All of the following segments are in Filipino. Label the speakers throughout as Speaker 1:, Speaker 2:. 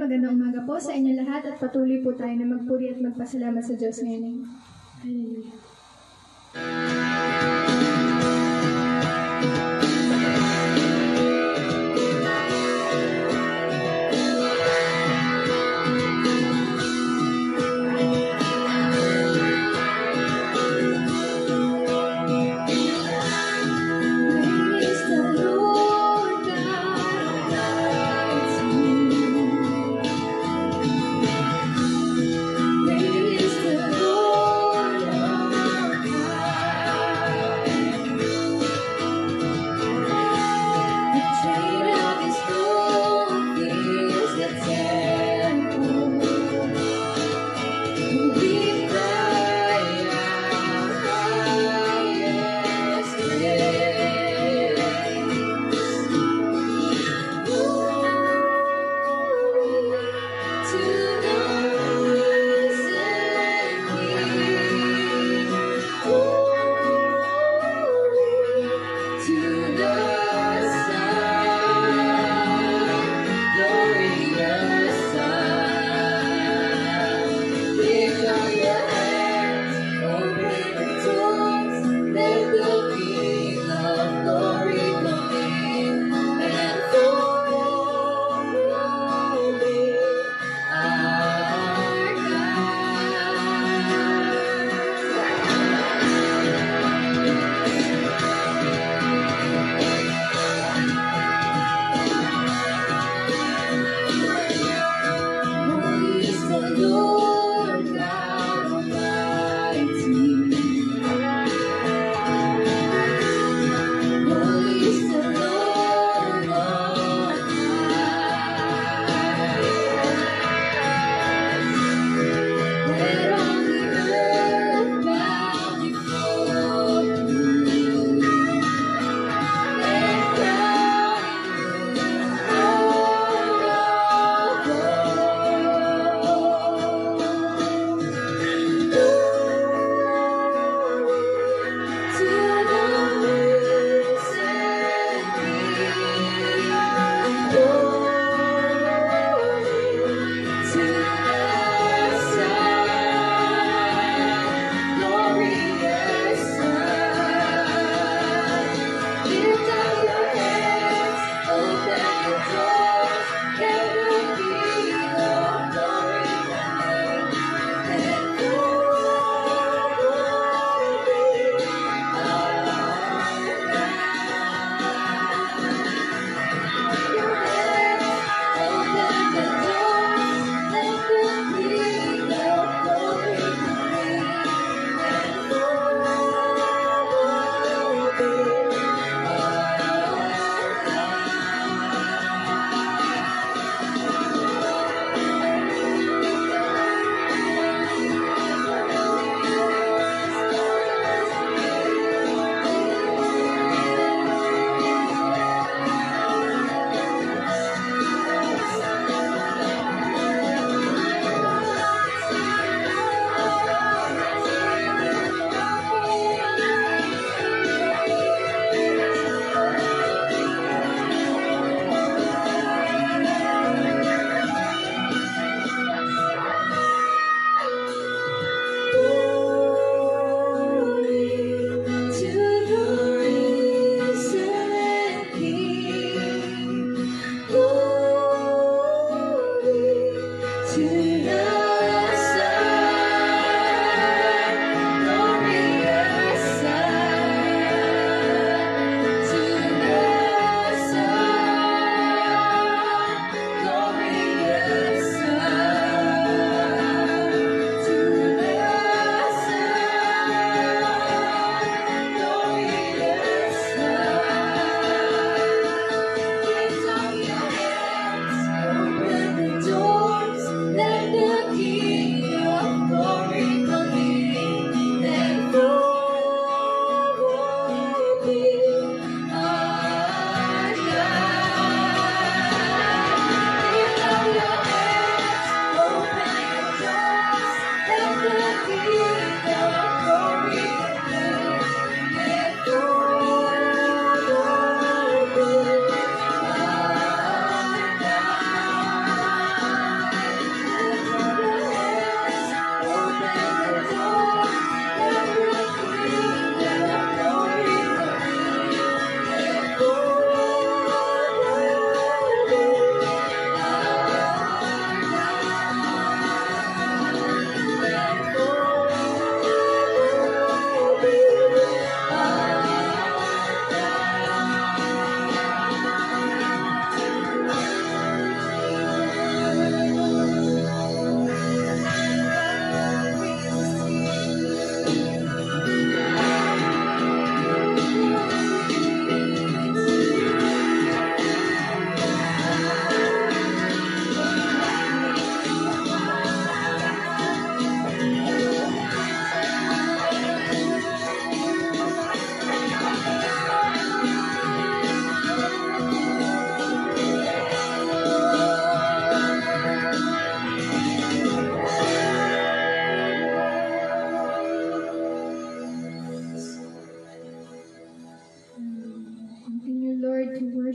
Speaker 1: magandang umaga po sa inyo lahat at patuloy po tayo na magpuri at magpasalamat sa Diyos ngayon. Hallelujah.
Speaker 2: Praise the Lord.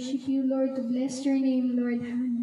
Speaker 1: worship you, Lord, to bless your name, Lord. Hallelujah.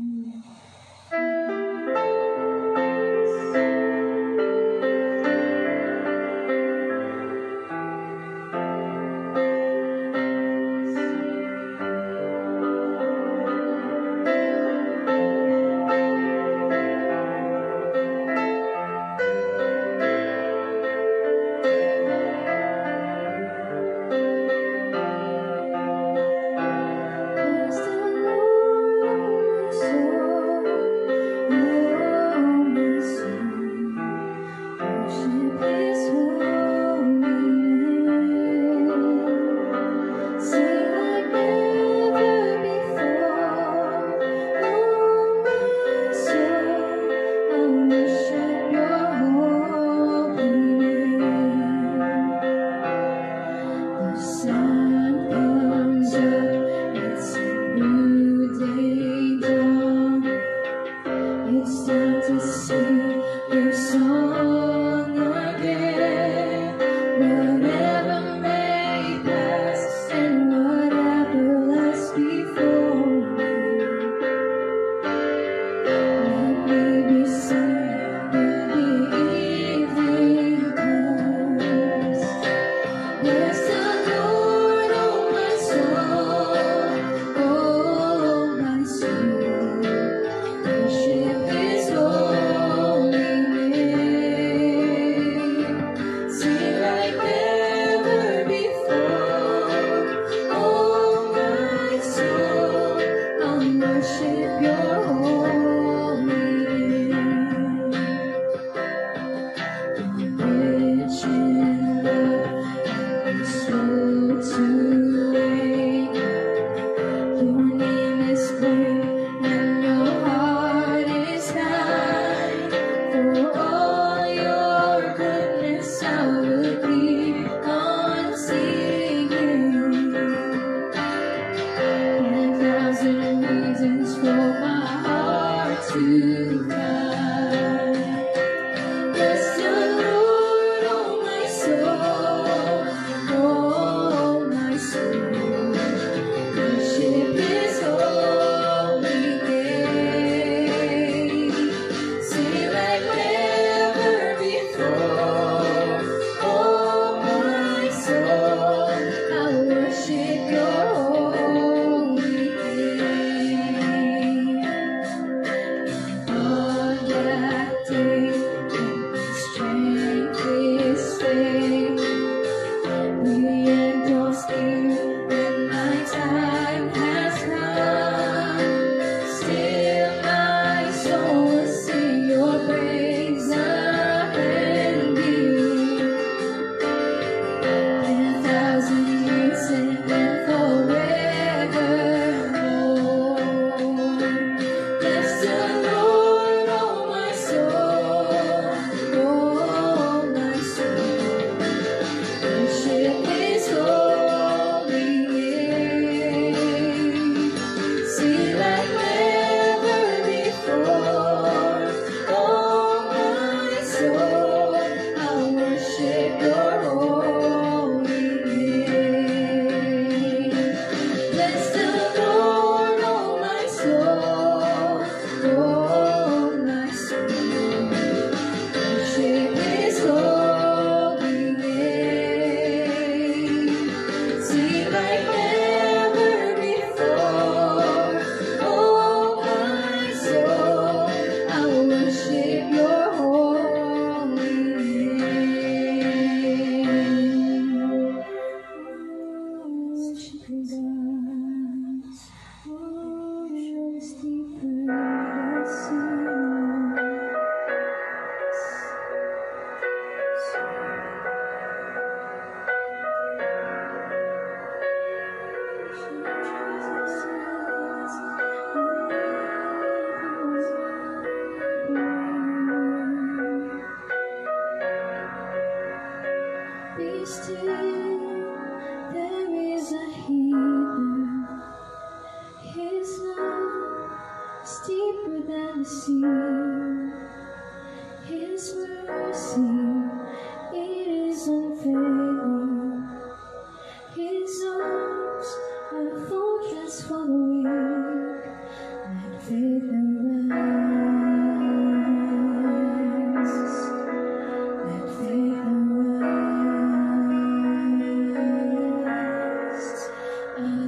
Speaker 2: His arms are a fortress for the weak.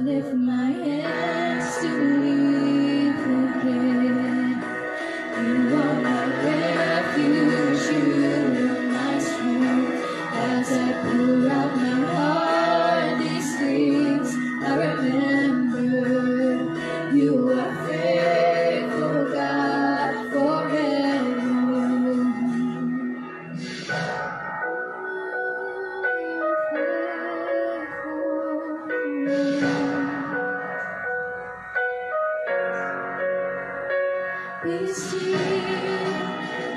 Speaker 1: lift my hands to believe again. You are my refuge, you are my strength. As I pour out my heart, these things I remember. You are faithful, God, forever. Be still,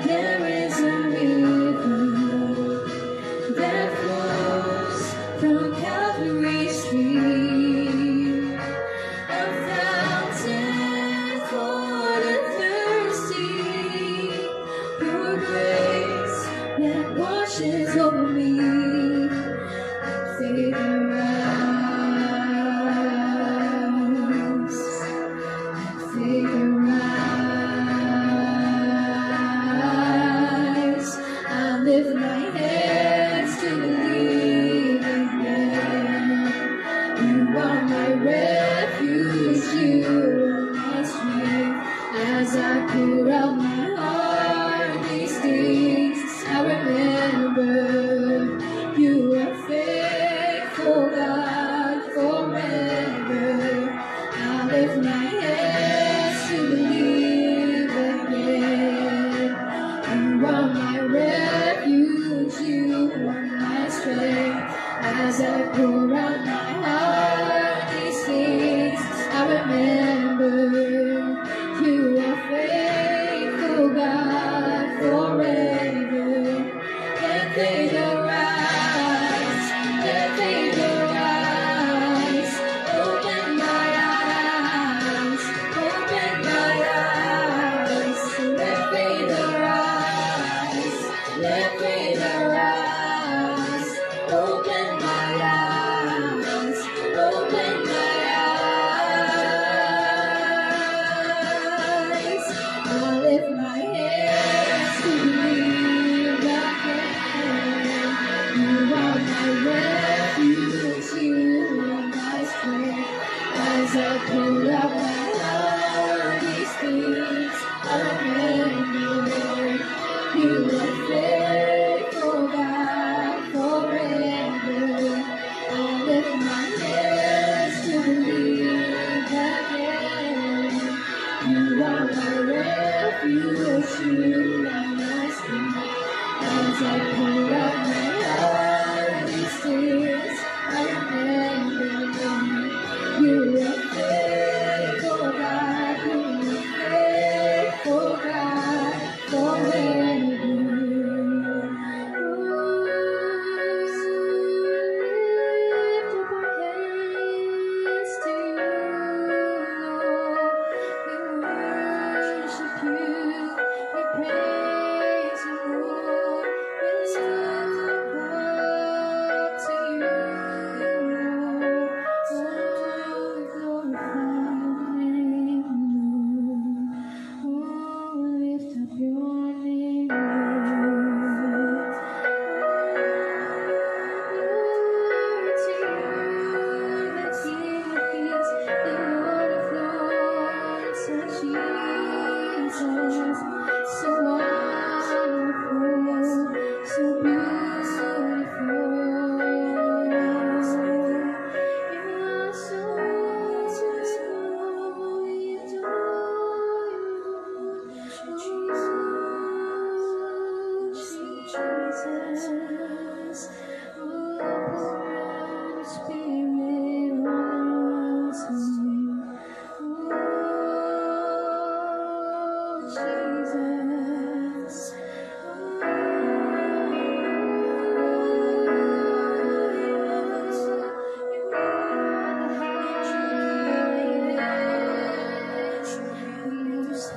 Speaker 1: there is a river that flows from Calvary's stream, a fountain for the thirsty, pure grace that washes over me. Favor rise, favor rise. I lift my hands to believe again. You are my refuge, you are my strength. As I pour out my heart, these things I remember. You are faithful, God, forever. I lift my hands to believe again. You are my refuge, you are my strength. As I pour out my heart, these things I remember. You are faithful, God, forever. Let favor rise, let favor rise. Open my eyes, open my eyes. Let favor rise, let favor rise. Open my eyes, open my eyes. I lift my hands to believe again. You are my refuge, you are my strength. As I pour out my heart, these things I remember. You are faithful, God, forever. I lift my hands to believe again. You are my refuge, you are my strength. As I pour out my heart, these things I remember. You are faithful, God, you are faithful, God, forever. Lift up our hands to you, Lord. We worship you, we praise you, Lord. We lift up to you, Lord. Oh, we glorify your name, Lord. Oh, we lift up your name, Lord. Glory to you, the King of Kings, the Lord of Lords, oh Jesus, so wonderful, so beautiful. You are so wonderful, we adore you, Jesus. Oh, pour out your Spirit on us. Oh, Jesus.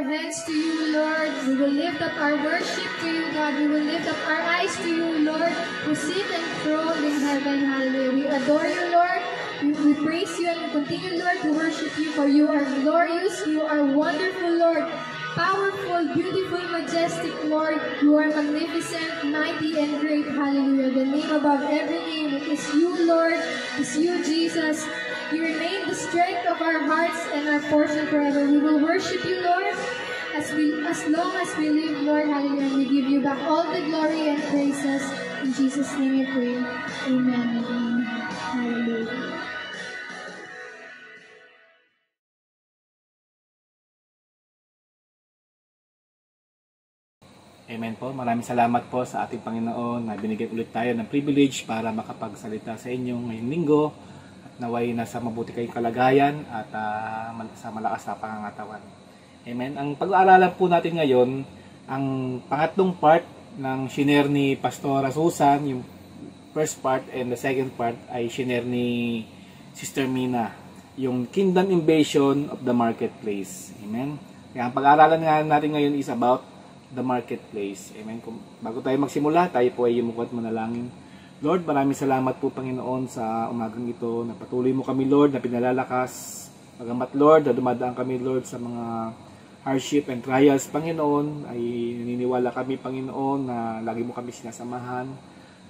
Speaker 1: our hands to you, Lord. We will lift up our worship to you, God. We will lift up our eyes to you, Lord, who sit enthroned in heaven. Hallelujah. We adore you, Lord. We praise you and we continue, Lord, to worship you, for you are glorious, you are wonderful, Lord. Powerful, beautiful, majestic, Lord. You are magnificent, mighty, and great. Hallelujah. The name above every name. It is you, Lord. It is you, Jesus. You remain the strength of our hearts and our portion forever. We will worship you, Lord, as long as we live, Lord. Hallelujah. And we give you back all the glory and praises. In Jesus' name we pray. Amen and amen. Hallelujah.
Speaker 2: Amen po. Maraming salamat po sa ating Panginoon na binigyan ulit tayo ng privilege para makapagsalita sa inyo ngayong linggo at naway nasa mabuti kayong kalagayan at sa malakas na pangangatawan. Amen. Ang pag-aaralan po natin ngayon, ang pangatlong part ng shiner ni Pastora Susan, yung first part and the second part ay shiner ni Sister Mina, yung Kingdom Invasion of the Marketplace. Amen. Kaya ang pag-aaralan nga natin ngayon is about the marketplace. Amen. Bago tayo magsimula, tayo po ay yumuko at manalangin. Lord, maraming salamat po, Panginoon, sa umagang ito. Napatuloy mo kami, Lord, na pinalalakas. Pagamat, Lord, na dumadaan kami, Lord, sa mga hardship and trials, Panginoon, ay naniniwala kami, Panginoon, na lagi mo kami sinasamahan.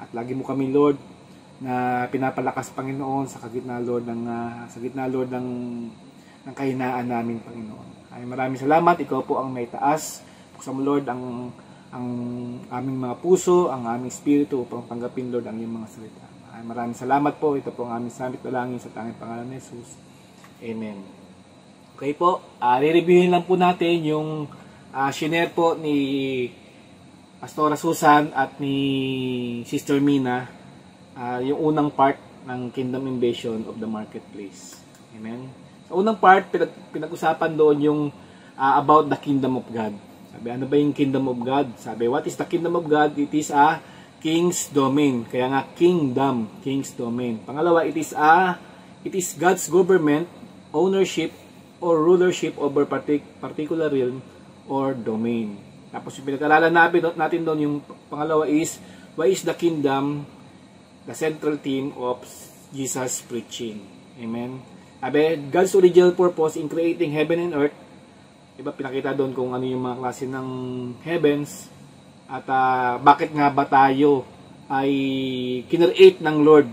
Speaker 2: At lagi mo kami, Lord, na pinapalakas, Panginoon, sa gitna, Lord, ng kahinaan namin, Panginoon. Ay maraming salamat. Ikaw po ang may taas. Buksan mo, Lord, ang aming mga puso, ang aming spirito upang tanggapin, Lord, ang iyong mga salita. Ay maraming salamat po. Ito po ang aming samit na langin sa tanging pangalan ni Jesus. Amen. Okay po, re-reviewin lang po natin yung shiner po ni Pastora Susan at ni Sister Mina, yung unang part ng Kingdom Invasion of the Marketplace. Amen. Sa unang part, pinag-usapan doon yung about the Kingdom of God. Sabi, ano ba yung Kingdom of God? Sabi, what is the Kingdom of God? It is a King's domain. Kaya nga, Kingdom, King's domain. Pangalawa, it is God's government, ownership, or rulership over particular realm or domain. Tapos yung pinag-aralan natin doon, yung pangalawa is, why is the kingdom the central theme of Jesus' preaching? Amen. Sabi, God's original purpose in creating heaven and earth. Diba, pinakita doon kung ano yung mga klase ng heavens at bakit nga ba tayo ay kinreate ng Lord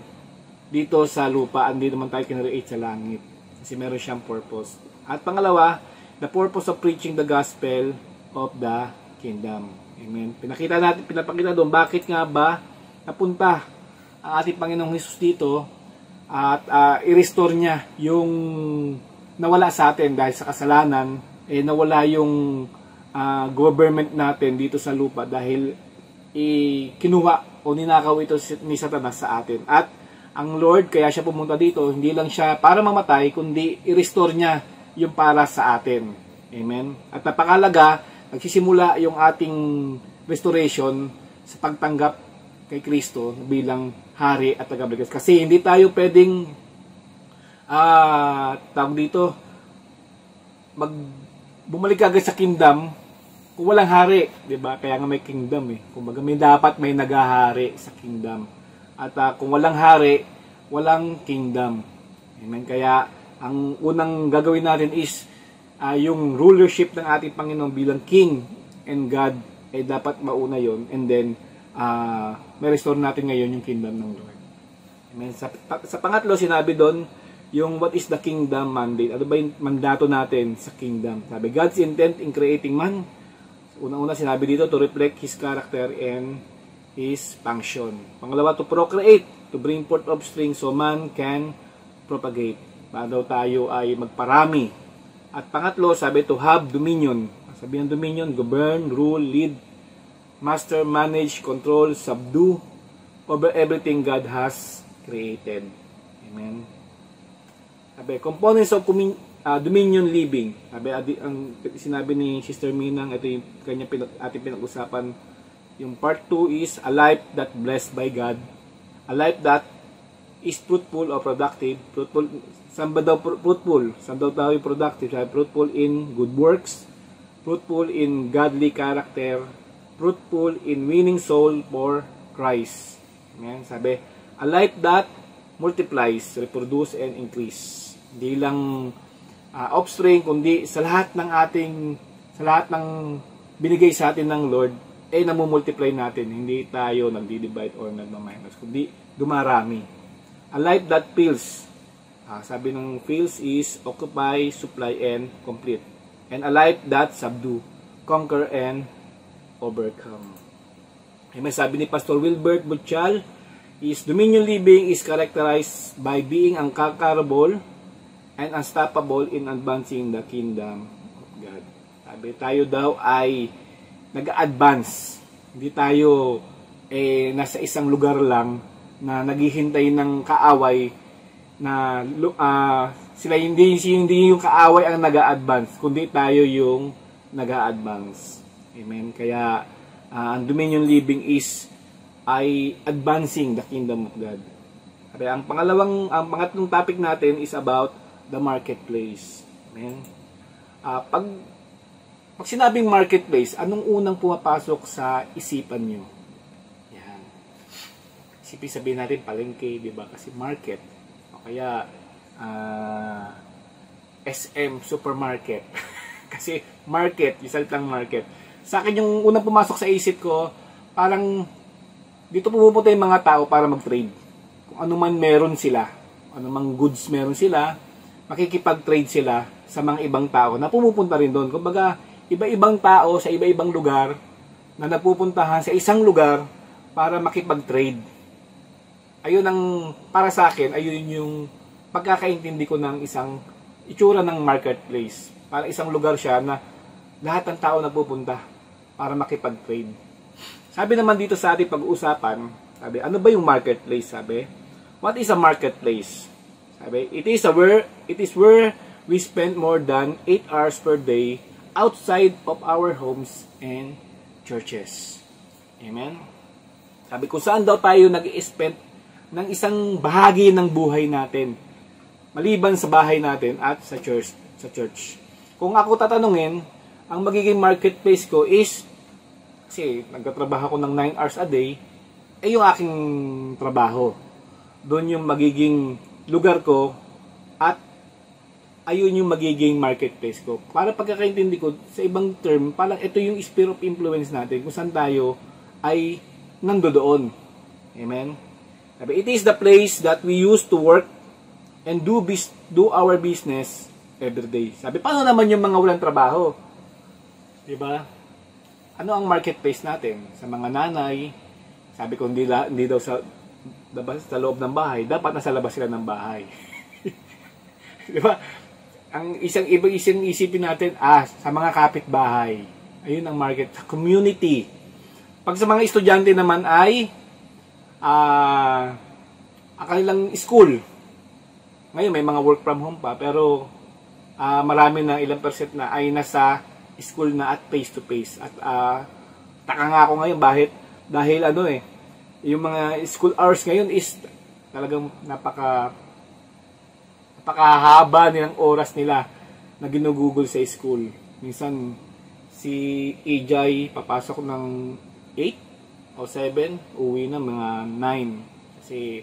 Speaker 2: dito sa lupa, hindi naman tayo kinreate sa langit. Kasi meron siyang purpose. At pangalawa, the purpose of preaching the gospel of the kingdom. Amen. Pinapakita doon bakit nga ba napunta ang ating Panginoong Hesus dito at i-restore niya yung nawala sa atin dahil sa kasalanan. Nawala yung government natin dito sa lupa dahil kinuha o ninakaw ito ni Satanas sa atin. At ang Lord, kaya siya pumunta dito, hindi lang siya para mamatay, kundi i-restore niya yung para sa atin. Amen? At napakalaga, nagsisimula yung ating restoration sa pagtanggap kay Kristo bilang hari at tagapagligtas. Kasi hindi tayo pwedeng bumalik agad sa kingdom kung walang hari, 'di ba? Kaya nga may kingdom Kumbaga may nagahari sa kingdom. At kung walang hari, walang kingdom. Amen. Kaya ang unang gagawin natin is yung rulership ng ating Panginoon bilang King and God ay dapat mauna 'yon, and then may restore natin ngayon yung kingdom ng Lord. Amen. Sa pangatlo, sinabi doon yung what is the kingdom mandate. Ano ba yung mandato natin sa kingdom? Sabi, God's intent in creating man. Unang-una sinabi dito, to reflect His character and His function. Pangalawa, to procreate, to bring forth offspring so man can propagate. Para daw tayo ay magparami. At pangatlo, sabi, to have dominion. Sabi ng dominion, govern, rule, lead, master, manage, control, subdue over everything God has created. Amen. Sabi, components of dominion living. Sabi, ang sinabi ni Sister Minang, ito yung kanya ating pinag-usapan. Yung part 2 is a life that blessed by God. A life that is fruitful or productive. Fruitful, saan ba daw fruitful? Saan daw tayo productive? Sabi, fruitful in good works. fruitful in godly character, fruitful in winning soul for Christ. Amen. Sabi, a life that multiplies, reproduce, and increase. Hindi lang offspring, kundi sa lahat ng binigay sa atin ng Lord, namumultiply natin. Hindi tayo nagdi-divide or nagmaminus, kundi dumarami. A life that fills. Sabi ng fills is occupy, supply, and complete. And a life that subdue, conquer, and overcome. May sabi ni Pastor Wilbert Butchal, is dominion living is characterized by being unconquerable and unstoppable in advancing the kingdom of God. Sabi, tayo daw ay nag-advance. Hindi tayo nasa isang lugar lang na naghihintay ng kaaway na hindi yung kaaway ang nag-advance, kundi tayo yung nag-advance. Amen. Kaya ang dominion living is ay advancing the kingdom of God. Kaya ang pangatlong topic natin is about the marketplace. Amen. Pag sinabing marketplace, anong unang pumapasok sa isipan nyo? Yan. Sabihin natin palengke, di ba? Kasi market. O kaya SM supermarket. Kasi market, yung salitang market. Sa akin yung unang pumasok sa isip ko, parang dito pumupunta yung mga tao para mag-trade. Kung ano man meron sila, ano mang goods meron sila, makikipag-trade sila sa mga ibang tao na pumupunta rin doon. Kumbaga, iba-ibang tao sa iba-ibang lugar na napupuntahan sa isang lugar para makipag-trade. Ayun ang, para sa akin, ayun yung pagkakaintindi ko ng isang itsura ng marketplace. Para isang lugar siya na lahat ng tao napupunta para makipag-trade. Sabi naman dito sa ating pag-uusapan, sabi, ano ba yung marketplace? Sabi, what is a marketplace? Sabi, it is where we spend more than 8 hours per day outside of our homes and churches. Amen? Sabi, kung saan daw tayo nag-i-spend ng isang bahagi ng buhay natin, maliban sa bahay natin at sa church. Kung ako tatanungin, ang magiging marketplace ko is, kasi nagtatrabaho ko ng 9 hours a day, yung aking trabaho. Doon yung magiging lugar ko at ayun yung magiging marketplace ko. Para pagkakaintindi ko, sa ibang term, parang ito yung sphere of influence natin kung saan tayo ay nandoon. Amen? Sabi, it is the place that we use to work and do our business every day. Sabi, paano naman yung mga walang trabaho? Diba? Ano ang marketplace natin? Sa mga nanay, sabi ko hindi daw sa loob ng bahay, dapat nasa labas sila ng bahay. Di ba? Ang isang isipin natin, sa mga kapitbahay. Ayun ang market. Sa community. Pag sa mga estudyante naman ay kanilang school. Ngayon may mga work from home pa, pero marami na ilang percent na ay nasa school na at face to face. At taka nga ako ngayon dahil yung mga school hours ngayon is talagang napakahaba nilang oras nila na ginugugol sa school. Minsan si EJ papasok ng 8 o 7, uwi na mga 9. Kasi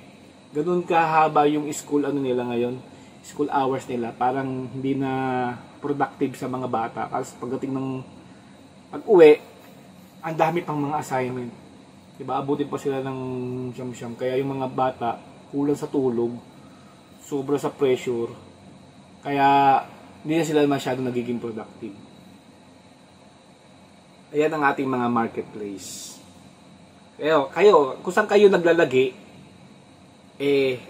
Speaker 2: ganoon kahaba yung school nila ngayon, school hours nila, parang hindi na productive sa mga bata. Kasi pagdating ng pag-uwi, ang dami pang mga assignment. Diba, abutin pa sila ng siyam-siyam. Kaya yung mga bata, kulang sa tulog, sobra sa pressure, kaya hindi na sila masyado nagiging productive. Ayan ang ating mga marketplace. Kayo, kung saan kayo naglalagi,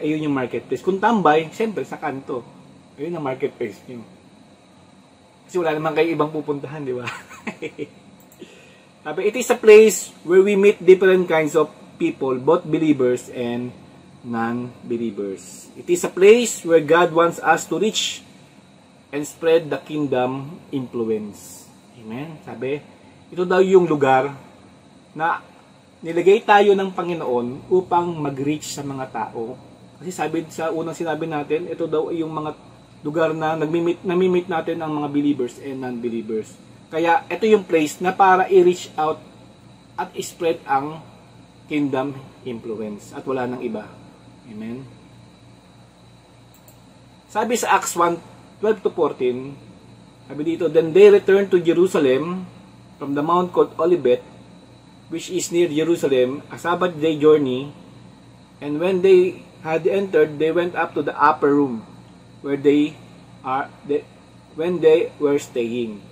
Speaker 2: ayun yung marketplace. Kung tambay, siyempre sa kanto. Ayun ang marketplace nyo. Kasi wala naman kayo ibang pupuntahan, di ba? It is a place where we meet different kinds of people, both believers and non-believers. It is a place where God wants us to reach and spread the kingdom influence. Amen? Sabi, ito daw yung lugar na nilagay tayo ng Panginoon upang mag-reach sa mga tao. Kasi sabi sa unang sinabi natin, ito daw yung mga lugar na nami-meet natin ang mga believers and non-believers. Kaya ito yung place na para i-reach out at i-spread ang kingdom influence at wala nang iba. Amen. Sabi sa Acts 1:12-14, sabi dito, "Then they returned to Jerusalem from the mount called Olivet, which is near Jerusalem, a Sabbath day journey. And when they had entered, they went up to the upper room, where when they were staying."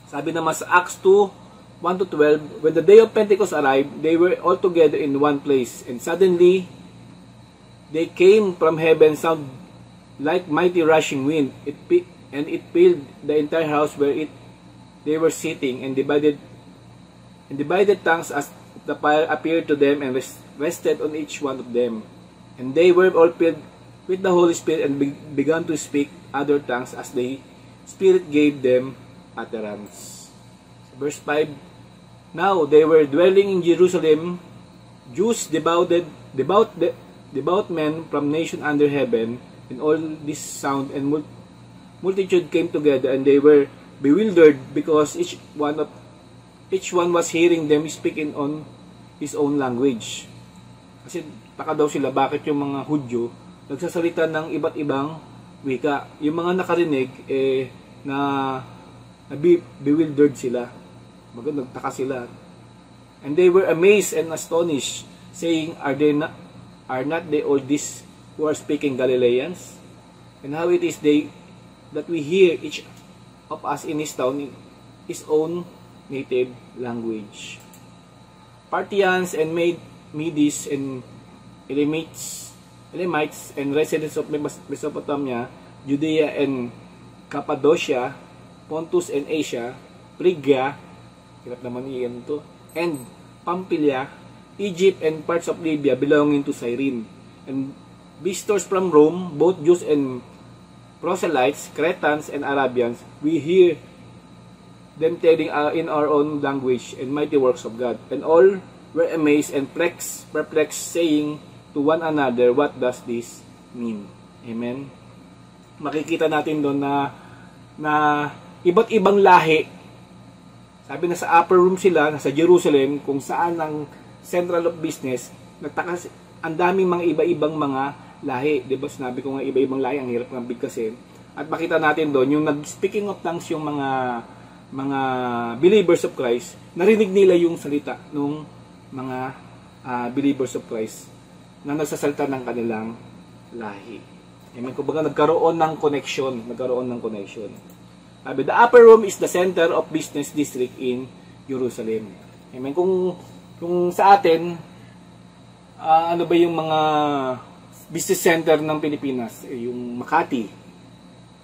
Speaker 2: Sabi naman sa Acts 2:1-12, "When the day of Pentecost arrived, they were all together in one place, and suddenly they came from heaven sound like mighty rushing wind. It filled the entire house where they were sitting, and divided tongues as the fire appeared to them and rested on each one of them. And they were all filled with the Holy Spirit and began to speak other tongues as the Spirit gave them utterance." Verse 5, "Now they were dwelling in Jerusalem, Jews, devout men from nation under heaven, and all this sound and multitude came together, and they were bewildered because each one was hearing them speaking on his own language." Kasi taka daw sila bakit yung mga Hudyo nagsasalita ng iba't ibang wika. Yung mga nakarinig bewildered sila. Nagtaka sila. "And they were amazed and astonished, saying, Are not they all these who are speaking Galileans? And how it is that we hear each of us in his town in his own native language." Parthians and Medes and Elamites and residents of Mesopotamia, Judea and Cappadocia, Pontus and Asia, Phrygia, hirap naman iyan to, and Pamphylia, Egypt and parts of Libya belonging to Cyrene, and visitors from Rome, both Jews and proselytes, Cretans and Arabians, we hear them telling in our own language and mighty works of God. And all were amazed and perplexed, saying to one another, "What does this mean?" Amen. Makikita natin doon na iba't ibang lahi. Sabi na sa upper room sila, nasa Jerusalem, kung saan ang central of business. Nagtaka, ang daming mga iba-ibang mga lahi. Diba sinabi ko nga iba-ibang lahi, ang hirap ng bigkasin. At makita natin doon, yung speaking of tongues, yung mga believers of Christ, narinig nila yung salita ng mga believers of Christ na nagsasalita ng kanilang lahi. Amen. Kumbaga nagkaroon ng connection. The upper room is the center of business district in Jerusalem. Amen. Kung sa atin, ano ba yung mga business center ng Pilipinas? Yung Makati.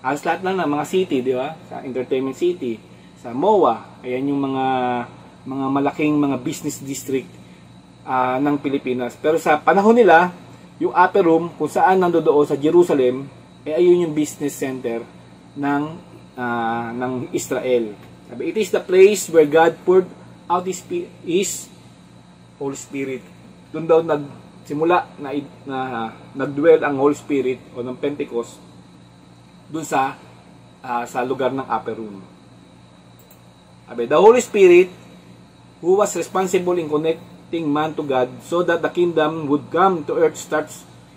Speaker 2: Halos lahat na mga city, di ba? Sa entertainment city, sa MOA, ayan yung mga malaking mga business district ng Pilipinas. Pero sa panahon nila, yung upper room, kung saan nandoon sa Jerusalem, ayun yung business center ng Israel. Sabi, "It is the place where God poured out His Holy Spirit." Doon daw nagsimula na nagdwell ang Holy Spirit o ng Pentecost doon sa lugar ng upper room. Sabi, "The Holy Spirit, who was responsible in connecting man to God so that the kingdom would come to earth,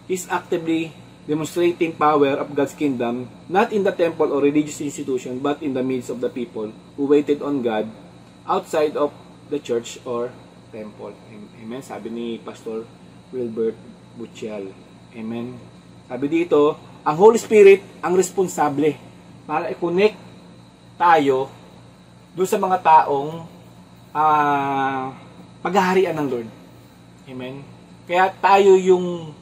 Speaker 2: is actively demonstrating power of God's kingdom, not in the temple or religious institution, but in the midst of the people who waited on God outside of the church or temple." Amen. Sabi ni Pastor Wilbert Butchial. Amen. Sabi dito, ang Holy Spirit ang responsable para i-connect tayo doon sa mga taong paghaharian ng Lord. Amen. Kaya tayo yung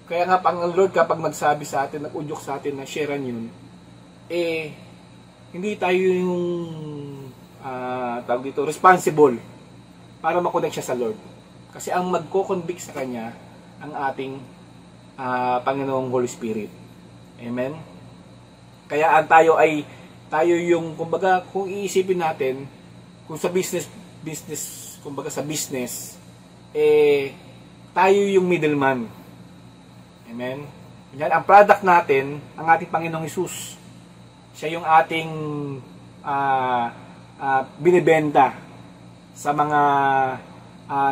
Speaker 2: kaya nga ang Lord kapag nagsabi sa atin, nag-udyok sa atin na sharean yun, hindi tayo yung tawag dito, responsible para makonect siya sa Lord. Kasi ang magko-convict sa Kanya, ang ating Panginoong Holy Spirit. Amen? Kaya tayo yung, kumbaga, kung iisipin natin, kung sa business, kumbaga sa business, tayo yung middleman. Amen? Yan, ang product natin, ang ating Panginoong Hesus. Siya yung ating binibenta sa mga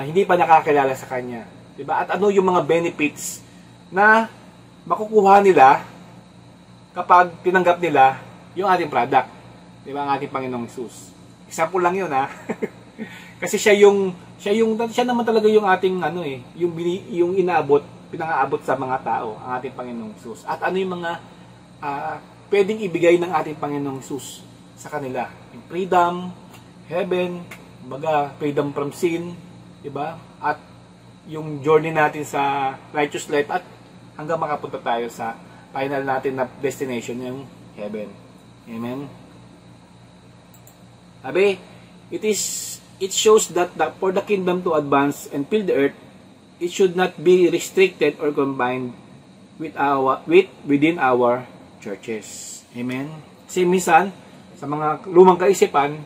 Speaker 2: hindi pa nakakilala sa Kanya. Diba? At ano yung mga benefits na makukuha nila kapag tinanggap nila yung ating product. Diba? Ang ating Panginoong Hesus. Example lang yun, ha? Kasi siya naman talaga yung ating yung pinangaabot sa mga tao, ang ating Panginoong Hesus. At ano yung mga pwedeng ibigay ng ating Panginoong Hesus sa kanila? Yung freedom, heaven, freedom from sin, diba? At yung journey natin sa righteous life at hanggang makapunta tayo sa final natin na destination, yung heaven. Amen? Sabi, it shows that for the kingdom to advance and fill the earth, it should not be restricted or combined within our churches. Amen? Kasi minsan, sa mga lumang kaisipan,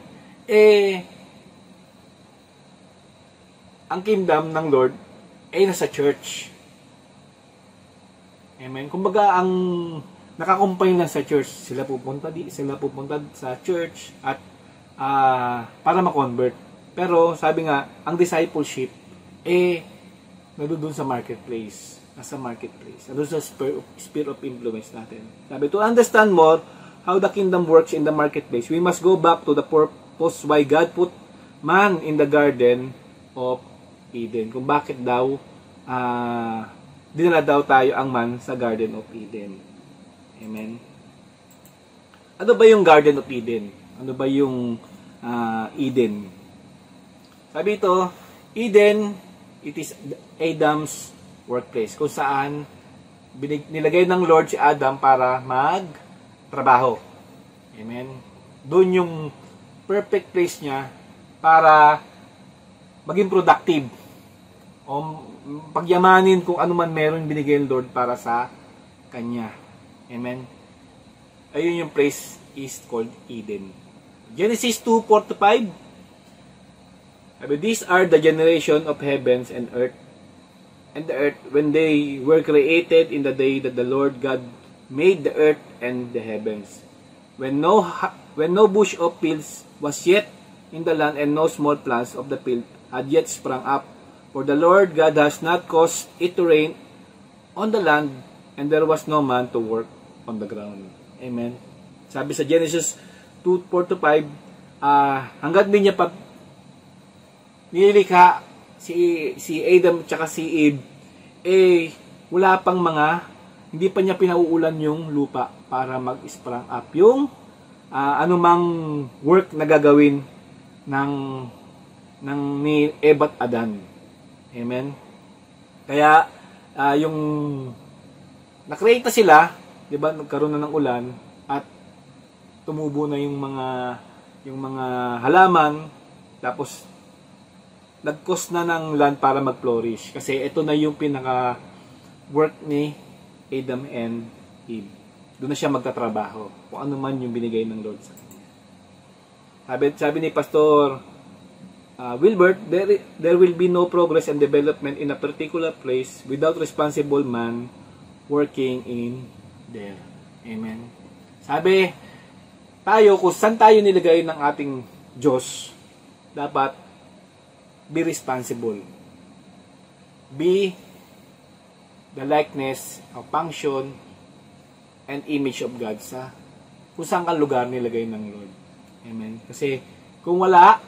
Speaker 2: ang kingdom ng Lord ay nasa church. Amen? Kumbaga, ang nakakumpay lang sa church, sila pupunta sa church at para ma-convert. Pero sabi nga, ang discipleship nandoon sa marketplace. Nasa marketplace. Nandoon sa sphere of influence natin. Sabi, to understand more how the kingdom works in the marketplace, we must go back to the purpose why God put man in the Garden of Eden. Kung bakit daw dinala daw tayo ang man sa Garden of Eden. Amen. Ano ba yung Garden of Eden? Ano ba yung Eden? Sabi ito, Eden, it is Adam's workplace. Kung saan nilagay ng Lord si Adam para magtrabaho. Amen. Doon yung perfect place niya para maging productive. O pagyamanin kung ano man meron binigay ng Lord para sa kanya. Amen. Ayun yung place is called Eden. Genesis 2:4-5. These are the generation of heavens and earth. And the earth when they were created in the day that the Lord God made the earth and the heavens. When no bush of fields was yet in the land and no small plants of the field had yet sprung up. For the Lord God has not caused it to rain on the land, and there was no man to work on the ground. Amen. Sabi sa Genesis 2:4-5, hanggat din niya pa nilikha si Adam at si Eve, wala pang hindi pa niya pinauulan yung lupa para mag-sprang up yung anumang work na gagawin ng ni Eva at Adan. Amen. Kaya yung na-create na sila, 'di ba? Nagkaroon na ng ulan at tumubo na yung mga halaman, tapos nag-cause na ng land para mag-flourish kasi ito na yung pinaka work ni Adam and Eve. Doon na siya magtatrabaho kung ano man yung binigay ng Lord sa kanya. Sabi ni Pastor Wilbert, there will be no progress and development in a particular place without responsible man working in there. Amen. Sabi, tayo, kung saan tayo nilagay ng ating Diyos, dapat be responsible. Be the likeness of function and image of God sa kung saan kang lugar nilagay ng Lord. Amen. Kasi kung wala,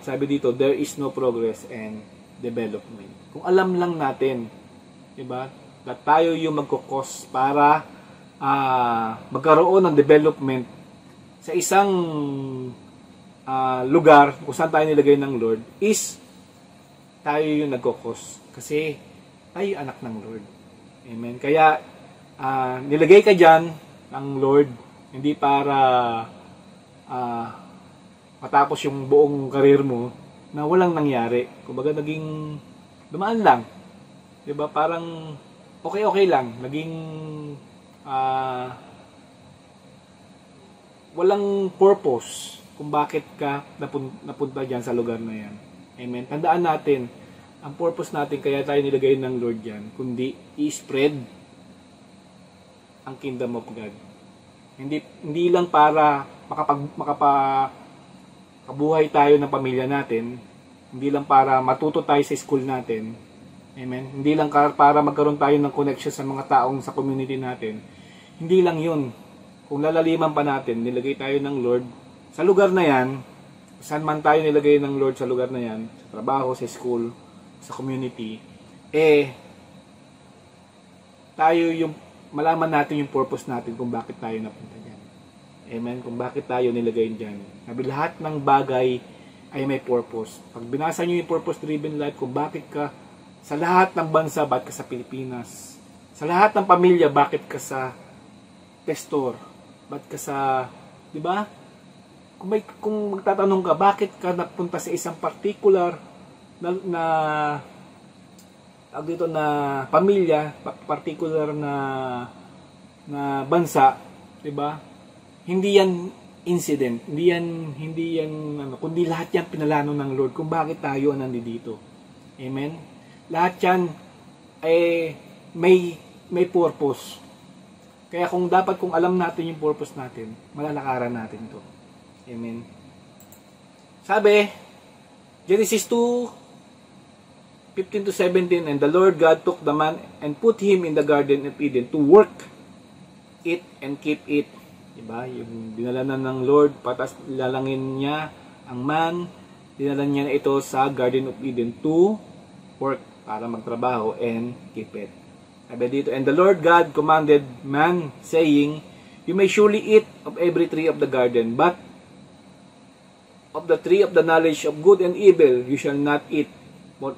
Speaker 2: sabi dito, there is no progress and development. Kung alam lang natin, diba, na tayo yung magkukos para magkaroon ng development sa isang lugar kung saan tayo nilagay ng Lord, is tayo yung nagkukos. Kasi tayo anak ng Lord. Amen. Kaya nilagay ka dyan ng Lord, hindi para matapos yung buong karir mo na walang nangyari. Kumbaga naging dumaan lang. 'Di ba? Parang okay lang, naging walang purpose kung bakit ka napunta diyan sa lugar na 'yan. Amen. Tandaan natin, ang purpose natin kaya tayo nilagay ng Lord diyan, kundi i-spread ang kingdom of God. Hindi lang para makapakabuhay tayo ng pamilya natin, hindi lang para matuto tayo sa school natin. Amen. Hindi lang para magkaroon tayo ng connection sa mga taong sa community natin. Hindi lang 'yun. Kung lalaliman pa natin, nilagay tayo ng Lord sa lugar na 'yan, saan man tayo nilagay ng Lord sa lugar na 'yan, sa trabaho, sa school, sa community, tayo yung malaman natin yung purpose natin kung bakit tayo napunta diyan. Amen. Kung bakit tayo nilagay diyan. Sabi, lahat ng bagay ay may purpose. Pag binasa niyo yung purpose-driven life, kung bakit ka sa lahat ng bansa, bakit ka sa Pilipinas? Sa lahat ng pamilya, bakit ka sa pastor? Bakit ka sa, di ba? Kung magtatanong ka, bakit ka napunta sa isang particular na pamilya, particular na bansa, di ba? Hindi yan incident, hindi yan kundi lahat yan pinalano ng Lord kung bakit tayo nandito. Amen. Lahat yan ay may purpose. Kaya kung alam natin yung purpose natin, malalakaran natin to. Amen. Sabi, Genesis 2:15-17, and the Lord God took the man and put him in the garden of Eden to work it and keep it. Diba? Yung dinala na ng Lord, patas lalangin niya ang man, dinala niya na ito sa Garden of Eden to work, para magtrabaho and keep it. Sabi dito, and the Lord God commanded man, saying, you may surely eat of every tree of the garden, but of the tree of the knowledge of good and evil you shall not eat, for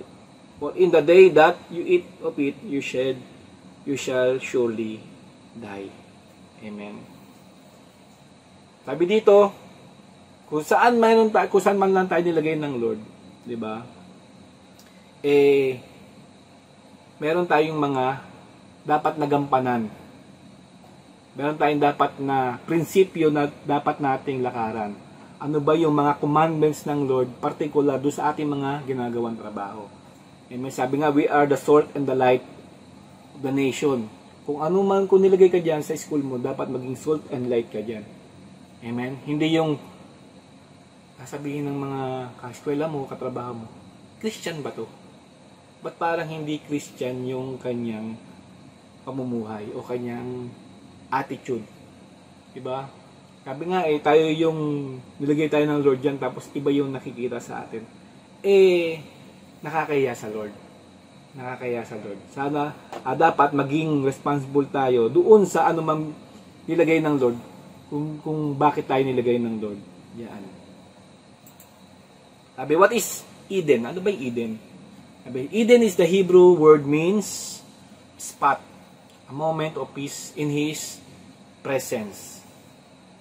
Speaker 2: in the day that you eat of it, you shall surely die. Amen. Sabi dito, kung saan man lang tayo nilagay ng Lord, 'di ba? Meron tayong mga dapat nagampanan. Meron tayong dapat na prinsipyo na dapat nating lakaran. Ano ba yung mga commandments ng Lord, particular do sa ating mga ginagawang trabaho? May sabi nga, we are the salt and the light of the nation. Kung nilagay ka diyan sa school mo, dapat maging salt and light ka diyan. Amen? Hindi yung sasabihin ng mga kaskwela mo, katrabaho mo, Christian ba to? Ba't parang hindi Christian yung kanyang pamumuhay o kanyang attitude? Diba? Sabi nga tayo yung nilagay tayo ng Lord dyan, tapos iba yung nakikita sa atin. Nakakaya sa Lord. Nakakaya sa Lord. Sana dapat maging responsible tayo doon sa anumang nilagay ng Lord, kung bakit tayo nilagay ng Lord. Yan. Sabi, what is Eden? Ano ba yung Eden? Sabi, Eden is the Hebrew word means spot. A moment of peace in His presence.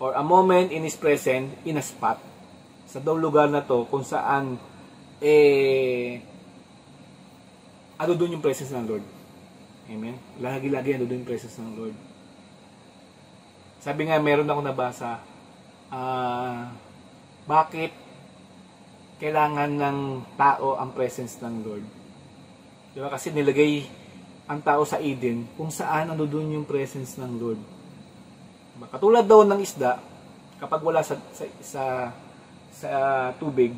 Speaker 2: Or a moment in His presence in a spot. Sa daw lugar na to kung saan ano doon yung presence ng Lord. Amen? Lagi-lagi ano doon yung presence ng Lord. Sabi nga, meron ako nabasa, bakit kailangan ng tao ang presence ng Lord? Diba? Kasi nilagay ang tao sa Eden kung saan ano doon yung presence ng Lord. Diba? Katulad daw ng isda, kapag wala sa tubig,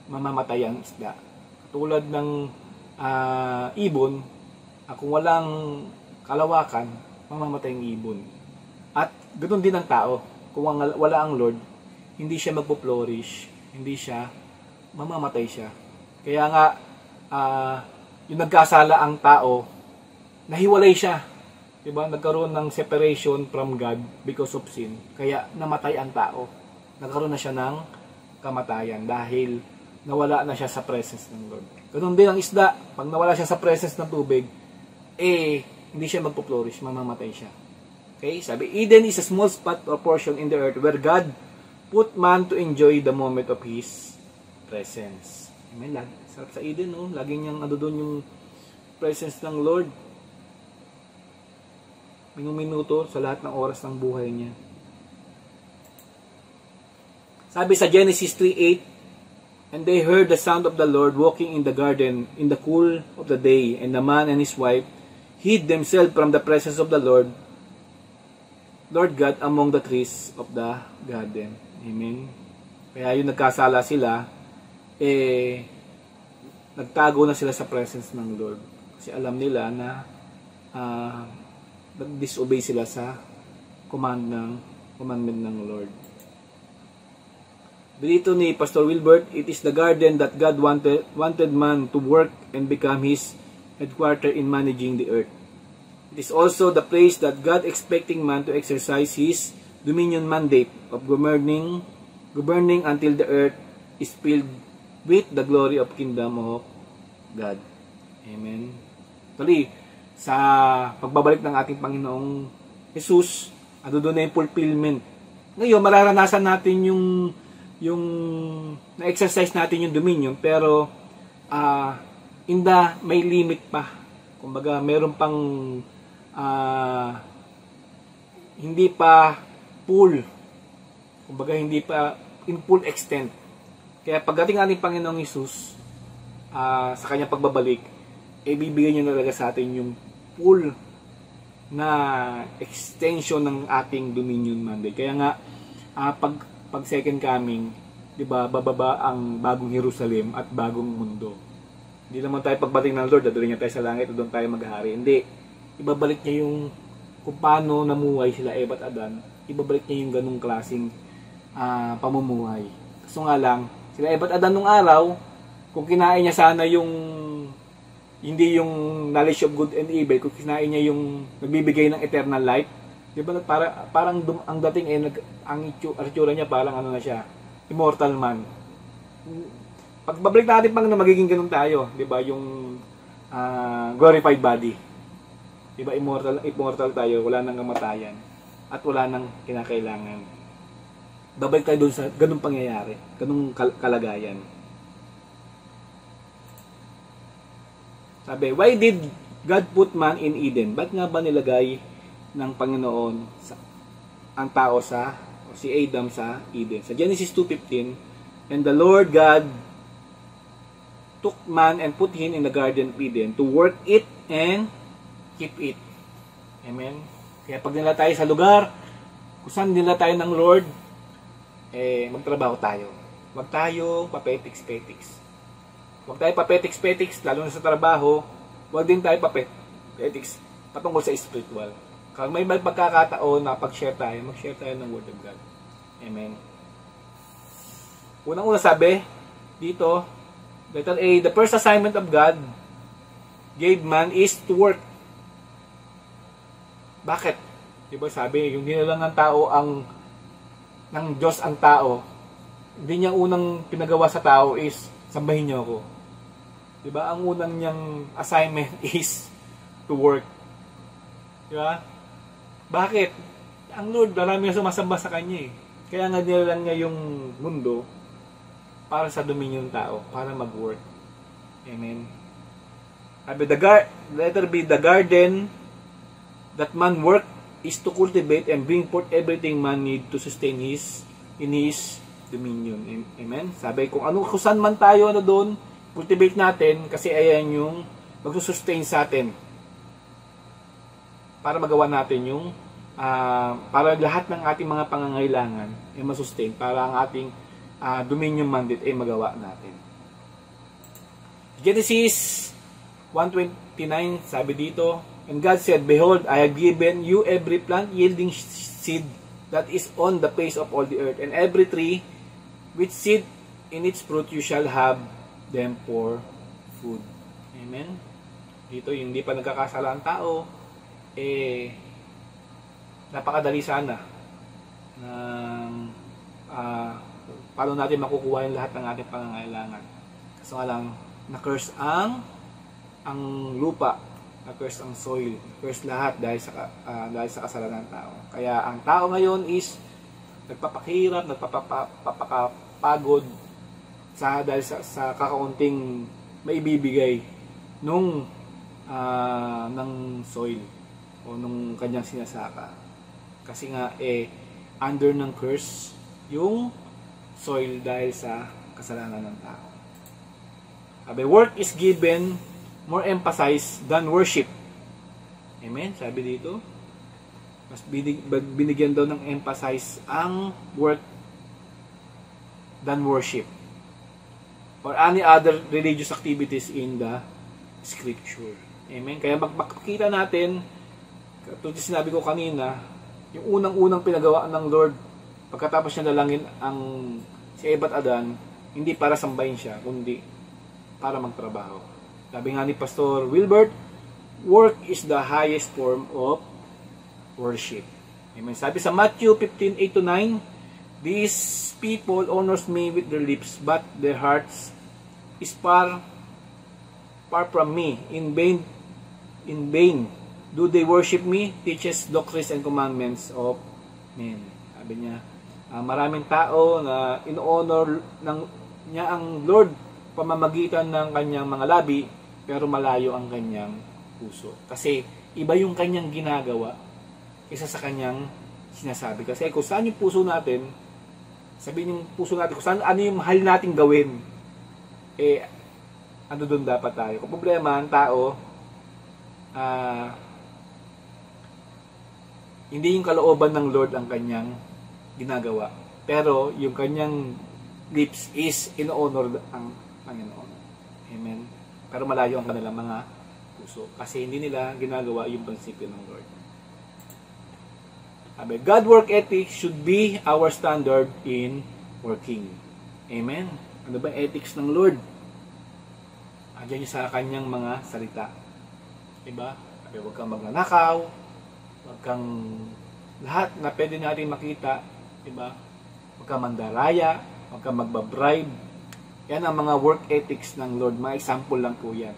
Speaker 2: mamamatay ang isda. Katulad ng ibon, kung walang kalawakan, mamamatay ang ibon. At ganoon din ang tao. Kung wala ang Lord, hindi siya magpo-flourish, hindi siya, mamamatay siya. Kaya nga, yung nagkasala ang tao, nahiwalay siya. Diba? Nagkaroon ng separation from God because of sin. Kaya namatay ang tao. Nagkaroon na siya ng kamatayan dahil nawala na siya sa presence ng Lord. Ganoon din ang isda. Pag nawala siya sa presence ng tubig, hindi siya magpo-flourish, mamamatay siya. Okay? Sabi, Eden is a small spot or portion in the earth where God put man to enjoy the moment of His presence. Amen. Sarap sa Eden, no? Laging niyang doon yung presence ng Lord. Minuto sa lahat ng oras ng buhay niya. Sabi sa Genesis 3:8, and they heard the sound of the Lord walking in the garden in the cool of the day, and the man and his wife hid themselves from the presence of the Lord Lord God among the trees of the garden. Amen. Kaya yung nagkasala sila, nagtago na sila sa presence ng Lord. Kasi alam nila na nag-disobey sila sa commandment ng Lord. Dito ni Pastor Wilbert, it is the garden that God wanted man to work and become His headquarters in managing the earth. It is also the place that God expecting man to exercise His dominion mandate of governing until the earth is filled with the glory of kingdom of God. Amen. Tuloy, sa pagbabalik ng ating Panginoong Jesus, doon na yung fulfillment. Ngayon, mararanasan natin yung na-exercise natin yung dominion, pero may limit pa. Kumbaga, meron pang hindi pa full. Kumbaga, hindi pa in full extent. Kaya pagdating ating Panginoong Hesus, sa kanyang pagbabalik, bibigyan niya talaga sa atin yung full na extension ng ating dominion mandate. Kaya nga, pag second coming, 'di ba, bababa ang bagong Jerusalem at bagong mundo. Hindi naman tayo pagbating ng Lord, dadalhin niya tayo sa langit, doon tayo maghahari. Hindi. Ibabalik niya yung kung paano namuhay sila Eva at Adan. Ibabalik niya yung ganung klaseng pamumuhay. Kaso nga lang, sila Eva at Adan nung araw, kung kinain niya sana yung hindi yung knowledge of good and evil, kung kinain niya yung nagbibigay ng eternal life, di ba, parang ang dating ang itsura niya parang ano na siya, immortal man. Pagbabalik natin pang na magiging ganun tayo, di ba, yung glorified body. Di ba, immortal tayo, wala nang kamatayan at wala nang kinakailangan. Babalik tayo doon sa ganung pangyayari, ganung kalagayan. Sabi, why did God put man in Eden? Ba't nga ba nilagay ng Panginoon ang tao si Adam sa Eden? Sa Genesis 2:15, and the Lord God took man and put him in the garden of Eden to work it and keep it. Amen. Kaya pag nila tayo sa lugar kung saan nila tayo ng Lord, magtrabaho tayo. Huwag tayo papetiks-petiks. Huwag tayo papetiks-petiks, lalo na sa trabaho. Huwag din tayo papetiks patungkol sa spiritual. Kung may pagkakataon na mag-share tayo ng Word of God. Amen. Unang-una sabi, dito, letter A, the first assignment of God gave man is to work. Bakit? Diba sabi, yung dinilang ng tao ng Diyos ang tao, hindi niya unang pinagawa sa tao is, sambahin niyo ako. Diba? Ang unang niyang assignment is to work. Diba? Bakit? Ang Lord, marami na sumasamba sa Kanya eh. Kaya nga nilalang niya yung mundo para sa dominion ng tao, para mag-work. Amen. Sabi, letter B, the garden that man work is to cultivate and bring forth everything man need to sustain in his dominion. Amen. Sabi, kung saan man tayo doon, cultivate natin kasi ayan yung magsusustain sa atin para magawa natin yung para lahat ng ating mga pangangailangan ay masustain, para ang ating dominion mandate ay magawa natin. Genesis 1:29, sabi dito, and God said, behold, I have given you every plant yielding seed that is on the face of all the earth, and every tree with seed in its fruit you shall have them for food. Amen. Dito yung hindi pa nagkakasala ang tao, napakadali sana ng paano natin makukuha yung lahat ng ating pangangailangan. Kaso nga lang, na-curse ang lupa, na-curse ang soil, na-curse lahat dahil sa kasalanan ng tao. Kaya ang tao ngayon is nagpapakahirap, nagpapakapagod dahil sa kakaunting maibibigay ng soil o nung kanyang sinasaka. Kasi nga under ng curse yung soil dahil sa kasalanan ng tao. Sabi, work is given more emphasis than worship. Amen? Sabi dito. Mas binigyan daw ng emphasize ang work than worship or any other religious activities in the scripture. Amen? Kaya makikita natin, tulad sinabi ko kanina, yung unang-unang pinagawa ng Lord pagkatapos niya dalangin ang si Eva at Adan, hindi para sambahin siya, kundi para magtrabaho. Sabi nga ni Pastor Wilbert, work is the highest form of worship. Amen. Sabi sa Matthew 15:8-9, these people honors me with their lips, but their hearts is far from me. In vain do they worship me, teaches doctrines and commandments of men. Sabi niya, maraming tao na in-honor niya ang Lord pamamagitan ng kanyang mga labi, pero malayo ang kanyang puso. Kasi iba yung kanyang ginagawa kaysa sa kanyang sinasabi. Kasi kung saan yung puso natin, sabihin yung puso natin, kung saan ano yung mahal nating gawin, ano doon dapat tayo. Kung problema, ang tao, hindi yung kalooban ng Lord ang kanyang ginagawa. Pero yung kanyang lips is in-honor ang Panginoon. Amen. Pero malayo ang kanilang mga puso. Kasi hindi nila ginagawa yung prinsipyo ng Lord. Sabi, God work ethics should be our standard in working. Amen. Ano ba ethics ng Lord? Andiyan yung sa kanyang mga salita. Diba? Sabi, huwag kang magnanakaw, huwag kang lahat na pwede natin makita, diba? Huwag kang mandaraya, huwag kang magbabribe. Yan ang mga work ethics ng Lord. Mga example lang po yan.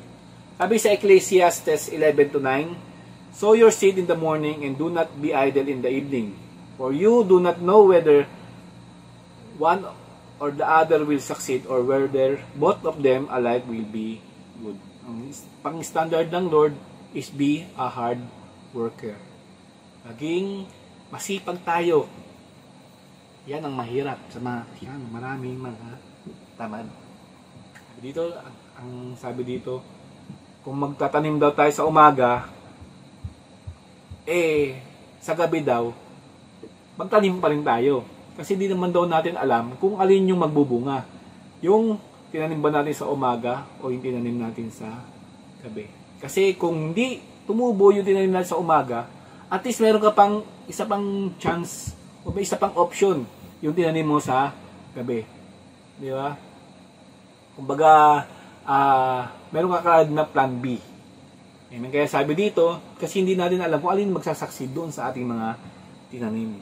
Speaker 2: Sabi sa Ecclesiastes 11:9, sow your seed in the morning and do not be idle in the evening. For you do not know whether one or the other will succeed or whether both of them alike will be good. Ang pang-standard ng Lord is be a hard worker. Maging masipag tayo. Yan ang mahirap sa maraming mga tamad. Dito, ang sabi dito, kung magtatanim daw tayo sa umaga, sa gabi daw, magtanim pa rin tayo. Kasi di naman daw natin alam kung alin yung magbubunga. Yung tinanim ba natin sa umaga o yung tinanim natin sa gabi. Kasi kung hindi tumubo yung tinanim natin sa umaga, at least meron ka pang isa pang chance o may isa pang option yung tinanim mo sa gabi. Di ba? Kumbaga, meron ka kaagad na plan B. Amen. Kaya sabi dito, kasi hindi natin alam kung alin magsasucceed doon sa ating mga tinanim.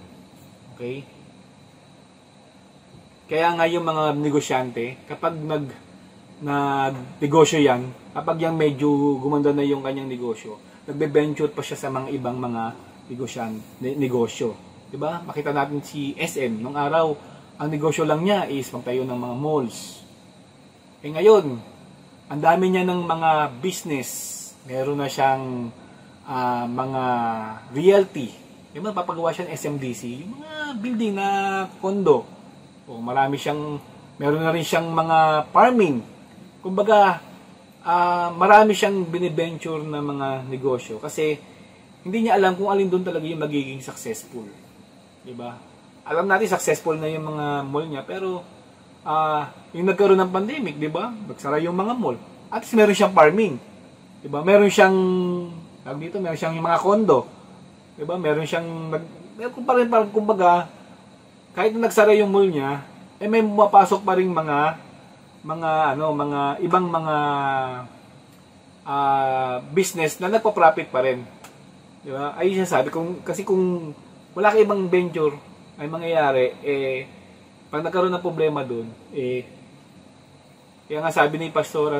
Speaker 2: Okay? Kaya nga yung mga negosyante, kapag nag-negosyo yan, kapag yung medyo gumanda na yung kanyang negosyo, nagbe-venture pa siya sa mga ibang mga negosyo. Diba? Makita natin si SM. Nung araw, ang negosyo lang niya is magtayo ng mga malls. Ngayon, ang dami niya ng mga business. Meron na siyang mga realty. Yung mga papagawa siya ng SMDC, yung mga building na kondo. O meron na rin siyang mga farming. Kumbaga, marami siyang biniventure na mga negosyo. Kasi, hindi niya alam kung alin doon talaga yung magiging successful. Diba? Alam natin successful na yung mga mall niya, pero yung nagkaroon ng pandemic, diba? Nagsara yung mga mall. At least meron siyang farming. Diba? Meron siyang meron siyang yung mga kondo. Diba? Meron pa rin kumbaga, kahit na nagsara yung mall niya, may mapasok pa rin mga ibang mga business na nagpa-profit pa rin. Diba? Ayun siya sabi, kasi kung wala ka ibang venture ay mangyayari, pag nagkaroon ng problema doon, kaya nga sabi ni pastor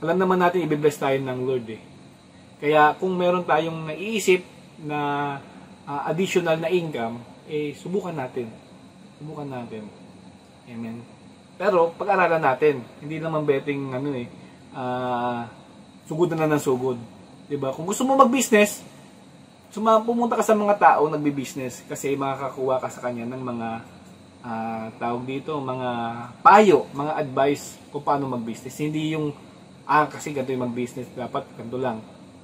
Speaker 2: alam naman natin i-bless tayo ng Lord Kaya kung meron tayong naiisip na additional na income, subukan natin. Amen. Pero pag-aralan natin, hindi naman betting sugod na ng sugod. 'Di ba? Kung gusto mo mag-business, pumunta ka sa mga tao nagbi-business kasi makakakuha ka sa kanya ng mga tawag dito, mga payo, mga advice kung paano mag-business. Hindi yung kasi ganito yung mag-business, dapat ganito lang.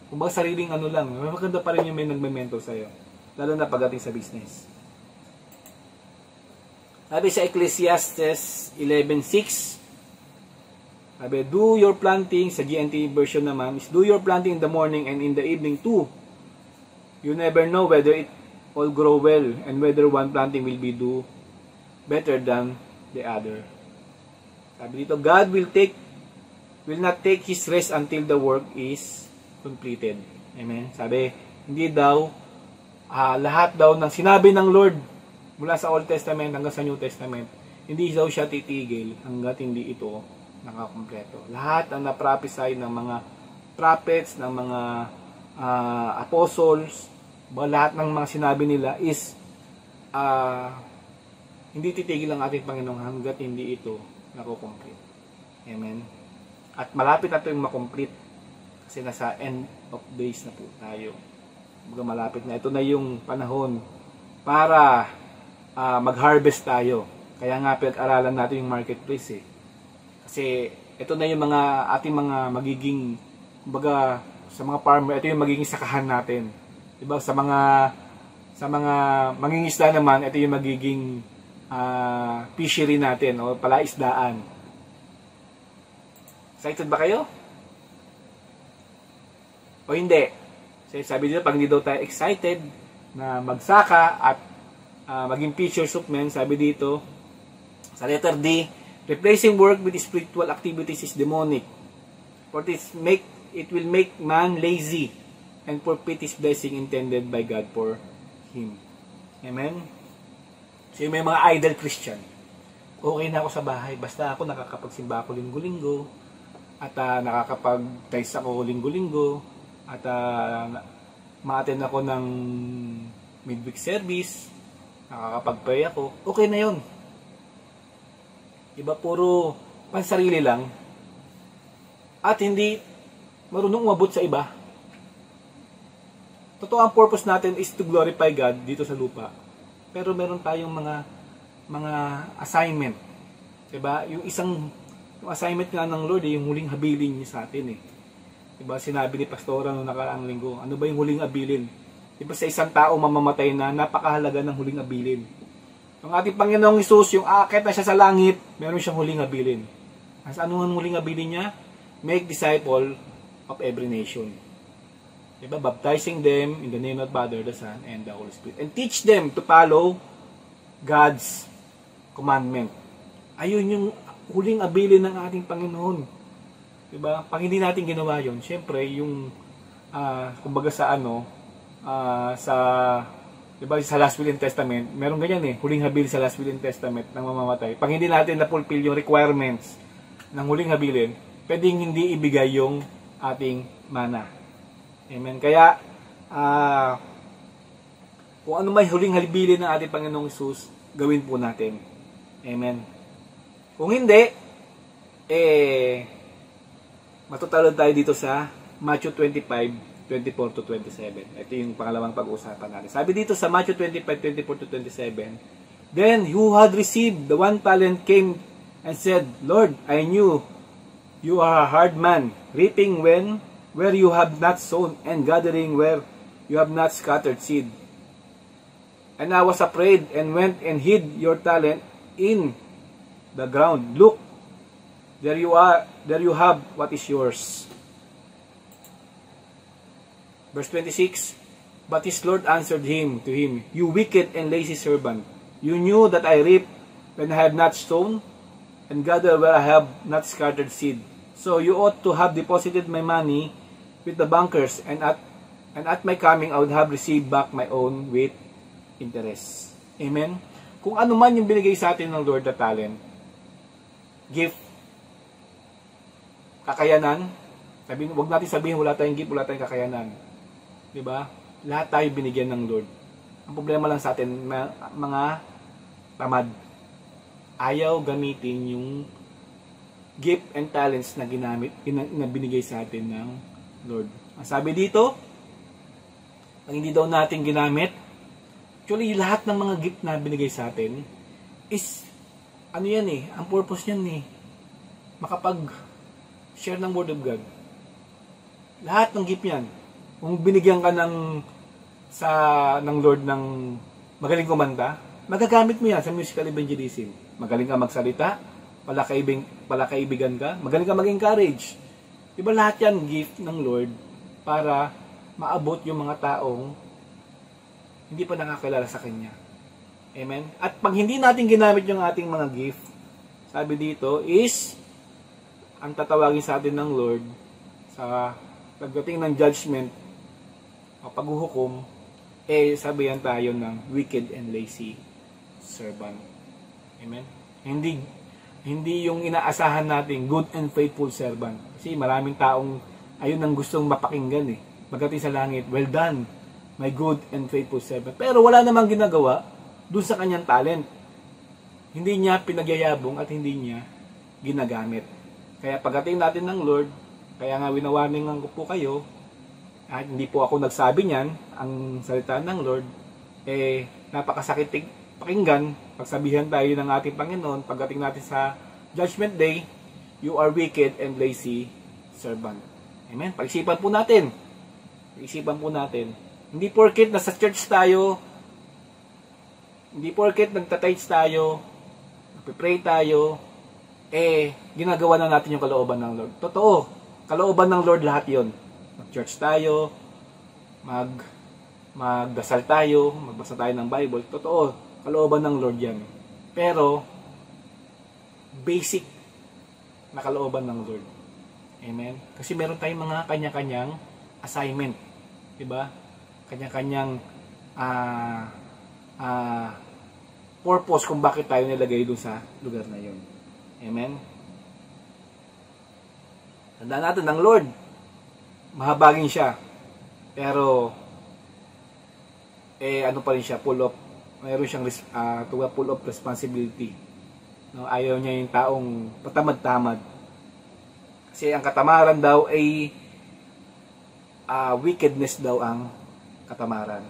Speaker 2: Kung baka sariling ano lang, maganda pa rin yung may nagme-mentor sa'yo. Lalo na pagdating sa business. Sabi sa Ecclesiastes 11:6, sabi, do your planting, sa GNT version naman, is do your planting in the morning and in the evening too. You never know whether it all grow well and whether one planting will be do better than the other. Sabi dito, God will not take His rest until the work is completed. Amen. Sabi, hindi daw, lahat daw ng sinabi ng Lord mula sa Old Testament hanggang sa New Testament, hindi daw siya titigil hanggat hindi ito nakakumpleto. Lahat ang na-prophesy ng mga prophets, ng mga apostles, lahat ng mga sinabi nila is hindi titigil ang ating Panginoon hanggat hindi ito nakukomplete. Amen. At malapit na ito yung makomplete kasi nasa end of days na po tayo. Malapit na. Ito na yung panahon para mag-harvest tayo. Kaya nga pinag-aralan natin yung marketplace eh. Kasi ito na yung mga ating mga magiging, kumbaga sa mga farmer, ito yung magiging sakahan natin. Diba? Sa mga mangingisda naman, ito yung magiging fishery natin o palaisdaan. Excited ba kayo? O hindi? Sabi dito, pag hindi daw tayo excited na magsaka at maging fishers of men, sabi dito, sa letter D, replacing work with spiritual activities is demonic. For it will make man lazy and forfeit his blessing intended by God for him. Amen? So yung may mga idle Christian, okay na ako sa bahay, basta ako nakakapagsimba ako linggo-linggo, at nakakapag-ties ako linggo-linggo, at ma-attend ako ng midweek service, nakakapag-pray ako, okay na yun. Iba puro pansarili lang, at hindi marunong umabot sa iba. Totoo, ang purpose natin is to glorify God dito sa lupa. Pero meron tayong mga assignment. Diba? Yung assignment nga ng Lord, yung huling habilin niya sa atin eh. Diba? Sinabi ni Pastora noong nakaraang linggo, ano ba yung huling habilin? Diba sa isang tao mamamatay na, napakahalaga ng huling habilin. Ang ating Panginoong Hesus, yung aakyat na siya sa langit, meron siyang huling habilin. Ano ang huling habilin niya? Make disciple of every nation. Diba? Baptizing them in the name of the Father, the Son, and the Holy Spirit. And teach them to follow God's commandment. Ayun yung huling abilin ng ating Panginoon. Diba? Pag hindi natin ginawa yun, syempre, yung, kumbaga sa diba, sa Last Will and Testament, meron ganyan eh, huling habilin sa Last Will and Testament ng mamamatay. Pag hindi natin na-fulfill yung requirements ng huling habilin, pwedeng hindi ibigay yung ating mana. Amen. Kaya, kung ano may huling habilin ng ating Panginoong Hesus, gawin po natin. Amen. Kung hindi, matutalon tayo dito sa Matthew 25:24 to 27. Ito yung pangalawang pag-uusapan natin. Sabi dito sa Matthew 25:24 to 27, then who had received the 1 talent came and said, Lord, I knew you are a hard man, reaping where you have not sown, and gathering where you have not scattered seed. And I was afraid, and went and hid your talent in the ground. Look, there you have what is yours. Verse 26, but his Lord answered to him, you wicked and lazy servant, you knew that I reap when I have not sown, and gather where I have not scattered seed. So you ought to have deposited my money with the bankers, and at my coming I would have received back my own with interest. Amen? Kung ano man yung binigay sa atin ng Lord na talent, gift, kakayanan, wag natin sabihin wala tayong gift, wala tayong kakayanan. Diba? Lahat tayo binigyan ng Lord. Ang problema lang sa atin, mga tamad. Ayaw gamitin yung gift and talents na binigay sa atin ng Lord. Ang sabi dito, pag hindi daw natin ginamit, actually lahat ng mga gift na binigay sa atin is, ano yan eh, ang purpose yan eh, makapag-share ng Word of God. Lahat ng gift yan. Kung binigyan ka ng Lord ng magaling kumanta, magagamit mo yan sa musical evangelism. Magaling ka magsalita, palakaibigan ka, magaling ka mag-encourage. Diba lahat yan gift ng Lord para maabot yung mga taong hindi pa nakakilala sa Kanya. Amen? At pag hindi natin ginamit yung ating mga gift, sabi dito is, ang tatawagin sa atin ng Lord sa pagdating ng judgment o paghuhukom, sabihan tayo ng wicked and lazy servant. Amen? Hindi yung inaasahan natin good and faithful servant. Kasi maraming taong ayun ang gustong mapakinggan eh. Pagdating sa langit, well done, my good and faithful servant. Pero wala namang ginagawa dun sa kanyang talent. Hindi niya pinagyayabong at hindi niya ginagamit. Kaya pagdating natin ng Lord, kaya nga winawarningan ko po kayo, at hindi po ako nagsabi niyan, ang salita ng Lord, napakasakit pakinggan, pagsabihan tayo ng ating Panginoon, pagdating natin sa Judgment Day, you are wicked and lazy servant. Amen? Pag-isipan po natin. Pag-isipan po natin. Hindi porket nasa church tayo, hindi porket nagtatides tayo, nagpipray tayo, ginagawa na natin yung kalooban ng Lord. Totoo, kalooban ng Lord lahat yon. Mag-church tayo, magdasal tayo, magbasa tayo ng Bible. Totoo, kalooban ng Lord yan. Pero, basic na kalooban ng Lord. Amen? Kasi meron tayong mga kanya-kanyang assignment. Diba? Kanya-kanyang purpose kung bakit tayo nilagay doon sa lugar na yun. Amen? Tandaan natin ng Lord, mahabagin siya. Pero, ano pa rin siya, mayroon siyang full of responsibility. No, ayaw niya yung taong patamad-tamad. Kasi ang katamaran daw ay wickedness daw ang katamaran.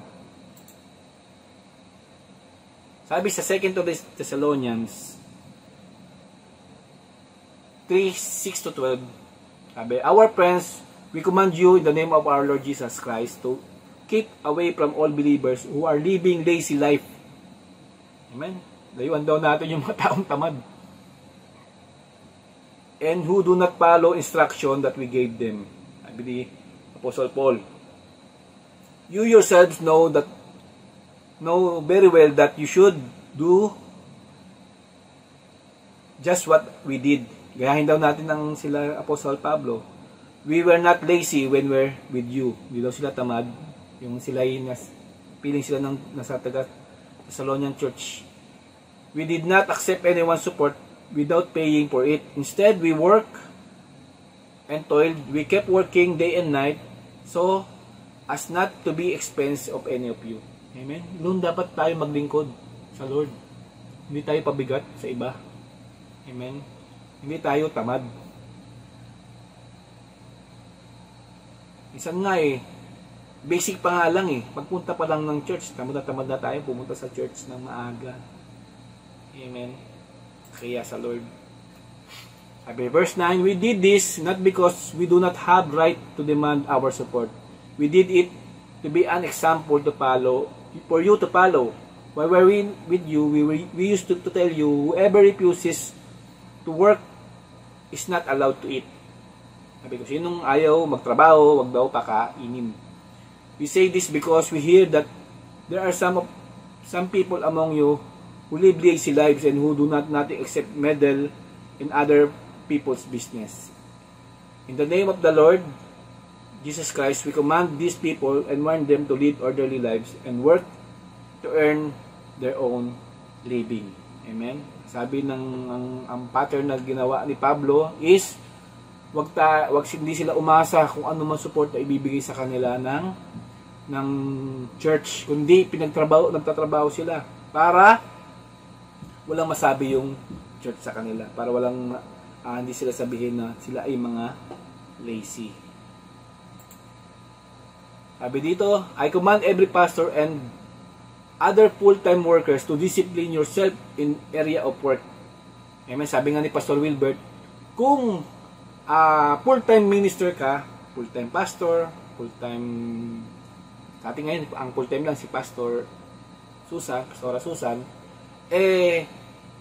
Speaker 2: Sabi sa 2 Thessalonians 3:6-12, sabi, our friends, we command you in the name of our Lord Jesus Christ to keep away from all believers who are living lazy life. Amen? Layuan daw natin yung mga taong tamad. And who do not follow instruction that we gave them. Sabi ni Apostle Paul. You yourselves know very well that you should do just what we did. Gayahin daw natin ng sila Apostle Pablo. We were not lazy when we're with you. Hindi daw sila tamad. Yung sila piling sila nasa Thessalonian Church. We did not accept anyone's support without paying for it. Instead, we work and toiled. We kept working day and night so as not to be expense of any of you. Amen? Noon dapat tayo maglingkod sa Lord. Hindi tayo pabigat sa iba. Amen? Hindi tayo tamad. Minsan nga basic pa nga lang pagpunta pa lang ng church, tamad na tayo pumunta sa church ng maaga. Amen. Kaya sa Lord. Sabi, verse 9, we did this not because we do not have right to demand our support. We did it to be an example to follow, for you to follow. While we're with you, we used to tell you, whoever refuses to work is not allowed to eat. Sabi ko, sinong ayaw magtrabaho, wag daw kakainin. We say this because we hear that there are some people among you who live lazy lives and who do not nothing except meddle in other people's business. In the name of the Lord Jesus Christ, we command these people and warn them to lead orderly lives and work to earn their own living. Amen? Sabi ang pattern na ginawa ni Pablo is wag hindi sila umasa kung ano man support na ibibigay sa kanila ng church, kundi nagtatrabaho sila para walang masabi yung church sa kanila, para hindi sila sabihin na sila ay mga lazy. Sabi dito, I command every pastor and other full-time workers to discipline yourself in area of work. Amen. Sabi nga ni Pastor Wilbert, kung full-time minister ka, full-time pastor, full-time, sa atin ngayon, ang full-time lang si Pastora Susan,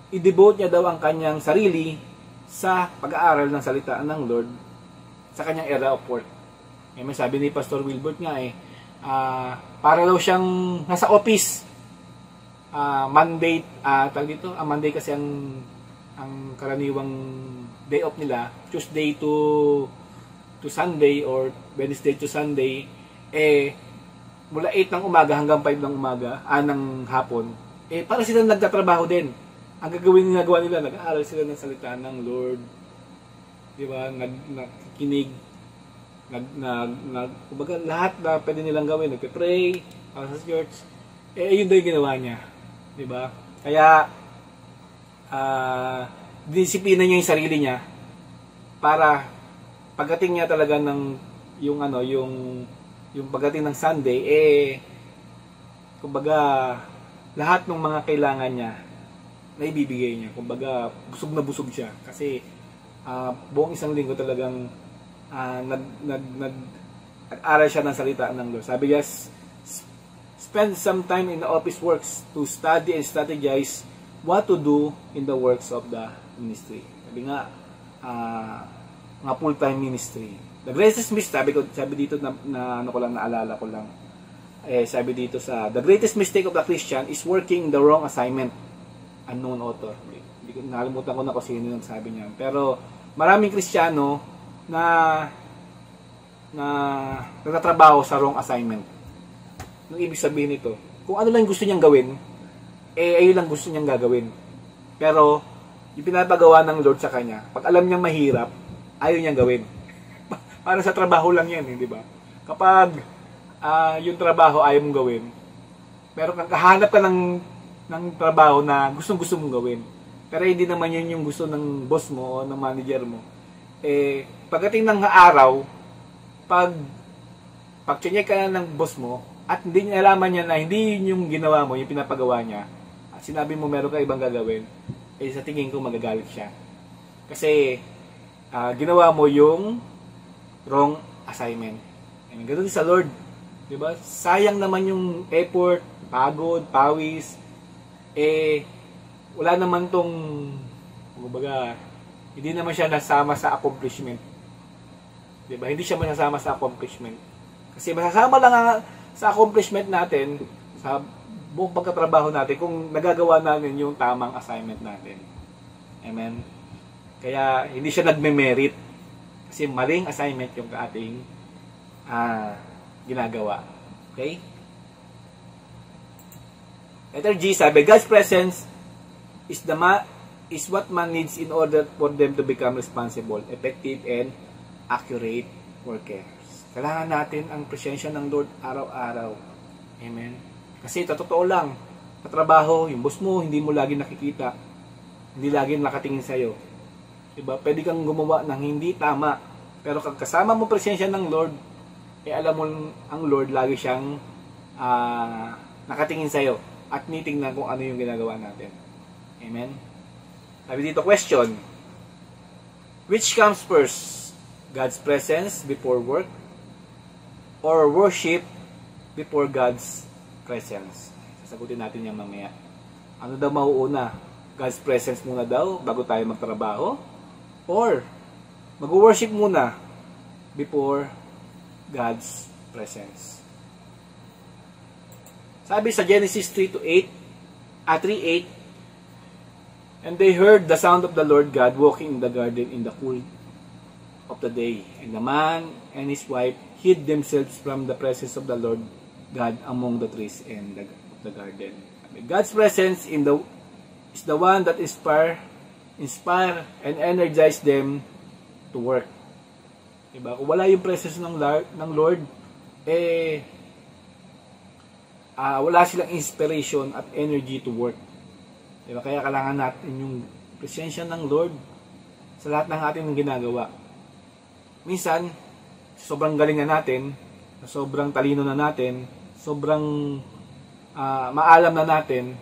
Speaker 2: i-devote niya daw ang kanyang sarili sa pag-aaral ng salita ng Lord sa kanyang area of work. May sabi ni Pastor Wilbert nga para daw siyang nasa office. Monday, Monday kasi ang karaniwang day off nila, Tuesday to Sunday or Wednesday to Sunday, mula 8 ng umaga hanggang 5 ng umaga, ng hapon, para sila nagtatrabaho din. Ang ginagawa nila, nag-aaral sila ng salita ng Lord. Di ba? Nakikinig. Kumbaga, lahat na pwede nilang gawin. Nagpe-pray, para sa church. Yun daw yung ginawa niya. Di ba? Kaya, disiplina niya yung sarili niya para pagdating niya talaga ng yung pagdating ng Sunday, kumbaga, lahat ng mga kailangan niya, naibibigay niya. Kumbaga, busog na busog siya. Kasi, buong isang linggo talagang, nag-aral siya ng salita ng Lord. Sabi niya, spend some time in the office works to study and strategize what to do in the works of the ministry. Sabi nga, mga full-time ministry. The greatest mistake, sabi dito naalala ko lang. Sabi dito the greatest mistake of the Christian is working the wrong assignment. Unknown author. Nakalimutan ko na kung sino yung sabi niya. Pero maraming Kristiyano na nagtatrabaho sa wrong assignment. Nung ibig sabihin nito, kung ano lang gusto niyang gawin, ayun lang gusto niyang gagawin. Pero yung pinapagawa ng Lord sa kanya, pag alam niyang mahirap, ayaw niyang gawin. Para sa trabaho lang yan, di ba? Kapag yung trabaho ayaw mong gawin, pero kahanap ka ng trabaho na gustong-gusto mong gawin, pero hindi naman yun yung gusto ng boss mo o ng manager mo, pagdating ng araw, pag-check ka na ng boss mo, at hindi niya alaman niya na hindi yun yung ginawa mo, yung pinapagawa niya, at sinabi mo meron ka ibang gagawin, sa tingin ko magagalit siya. Kasi, ginawa mo yung wrong assignment. Ganun sa Lord. Diba? Sayang naman yung effort, pagod, pawis. Wala naman tong, kumbaga, hindi naman siya nasama sa accomplishment. Diba? Hindi siya masasama sa accomplishment. Kasi masasama lang sa accomplishment natin, sa buong pagkatrabaho natin, kung nagagawa natin yung tamang assignment natin. Amen? Kaya, hindi siya nagme-merit. Kasi maling assignment yung ating ginagawa. Okay? Letter G, sabi, God's presence is what man needs in order for them to become responsible, effective, and accurate workers. Kailangan natin ang presensya ng Lord araw-araw. Amen? Kasi totoo lang, sa trabaho, yung boss mo, hindi mo lagi nakikita. Hindi lagi nakatingin sa'yo. Diba? Pwede kang gumawa ng hindi tama. Pero kung kasama mo presensya ng Lord, alam mo ang Lord lagi siyang nakatingin sa'yo at nitingnan kung ano yung ginagawa natin. Amen? Sabi dito, question. Which comes first? God's presence before work? Or worship before God's presence? Sasagutin natin yan mamaya. Ano daw mauuna? God's presence muna daw bago tayo magtrabaho? Or mag-worship muna before God's presence? Sabi sa Genesis 3:8, and they heard the sound of the Lord God walking in the garden in the cool of the day. And the man and his wife hid themselves from the presence of the Lord God among the trees in the garden. God's presence is the one that inspire and energize them to work. Diba? Kung wala yung presence ng Lord, wala silang inspiration at energy to work. Diba? Kaya kailangan natin yung presensya ng Lord sa lahat ng ating ginagawa. Minsan, sobrang galing na natin, sobrang talino na natin, sobrang maalam na natin,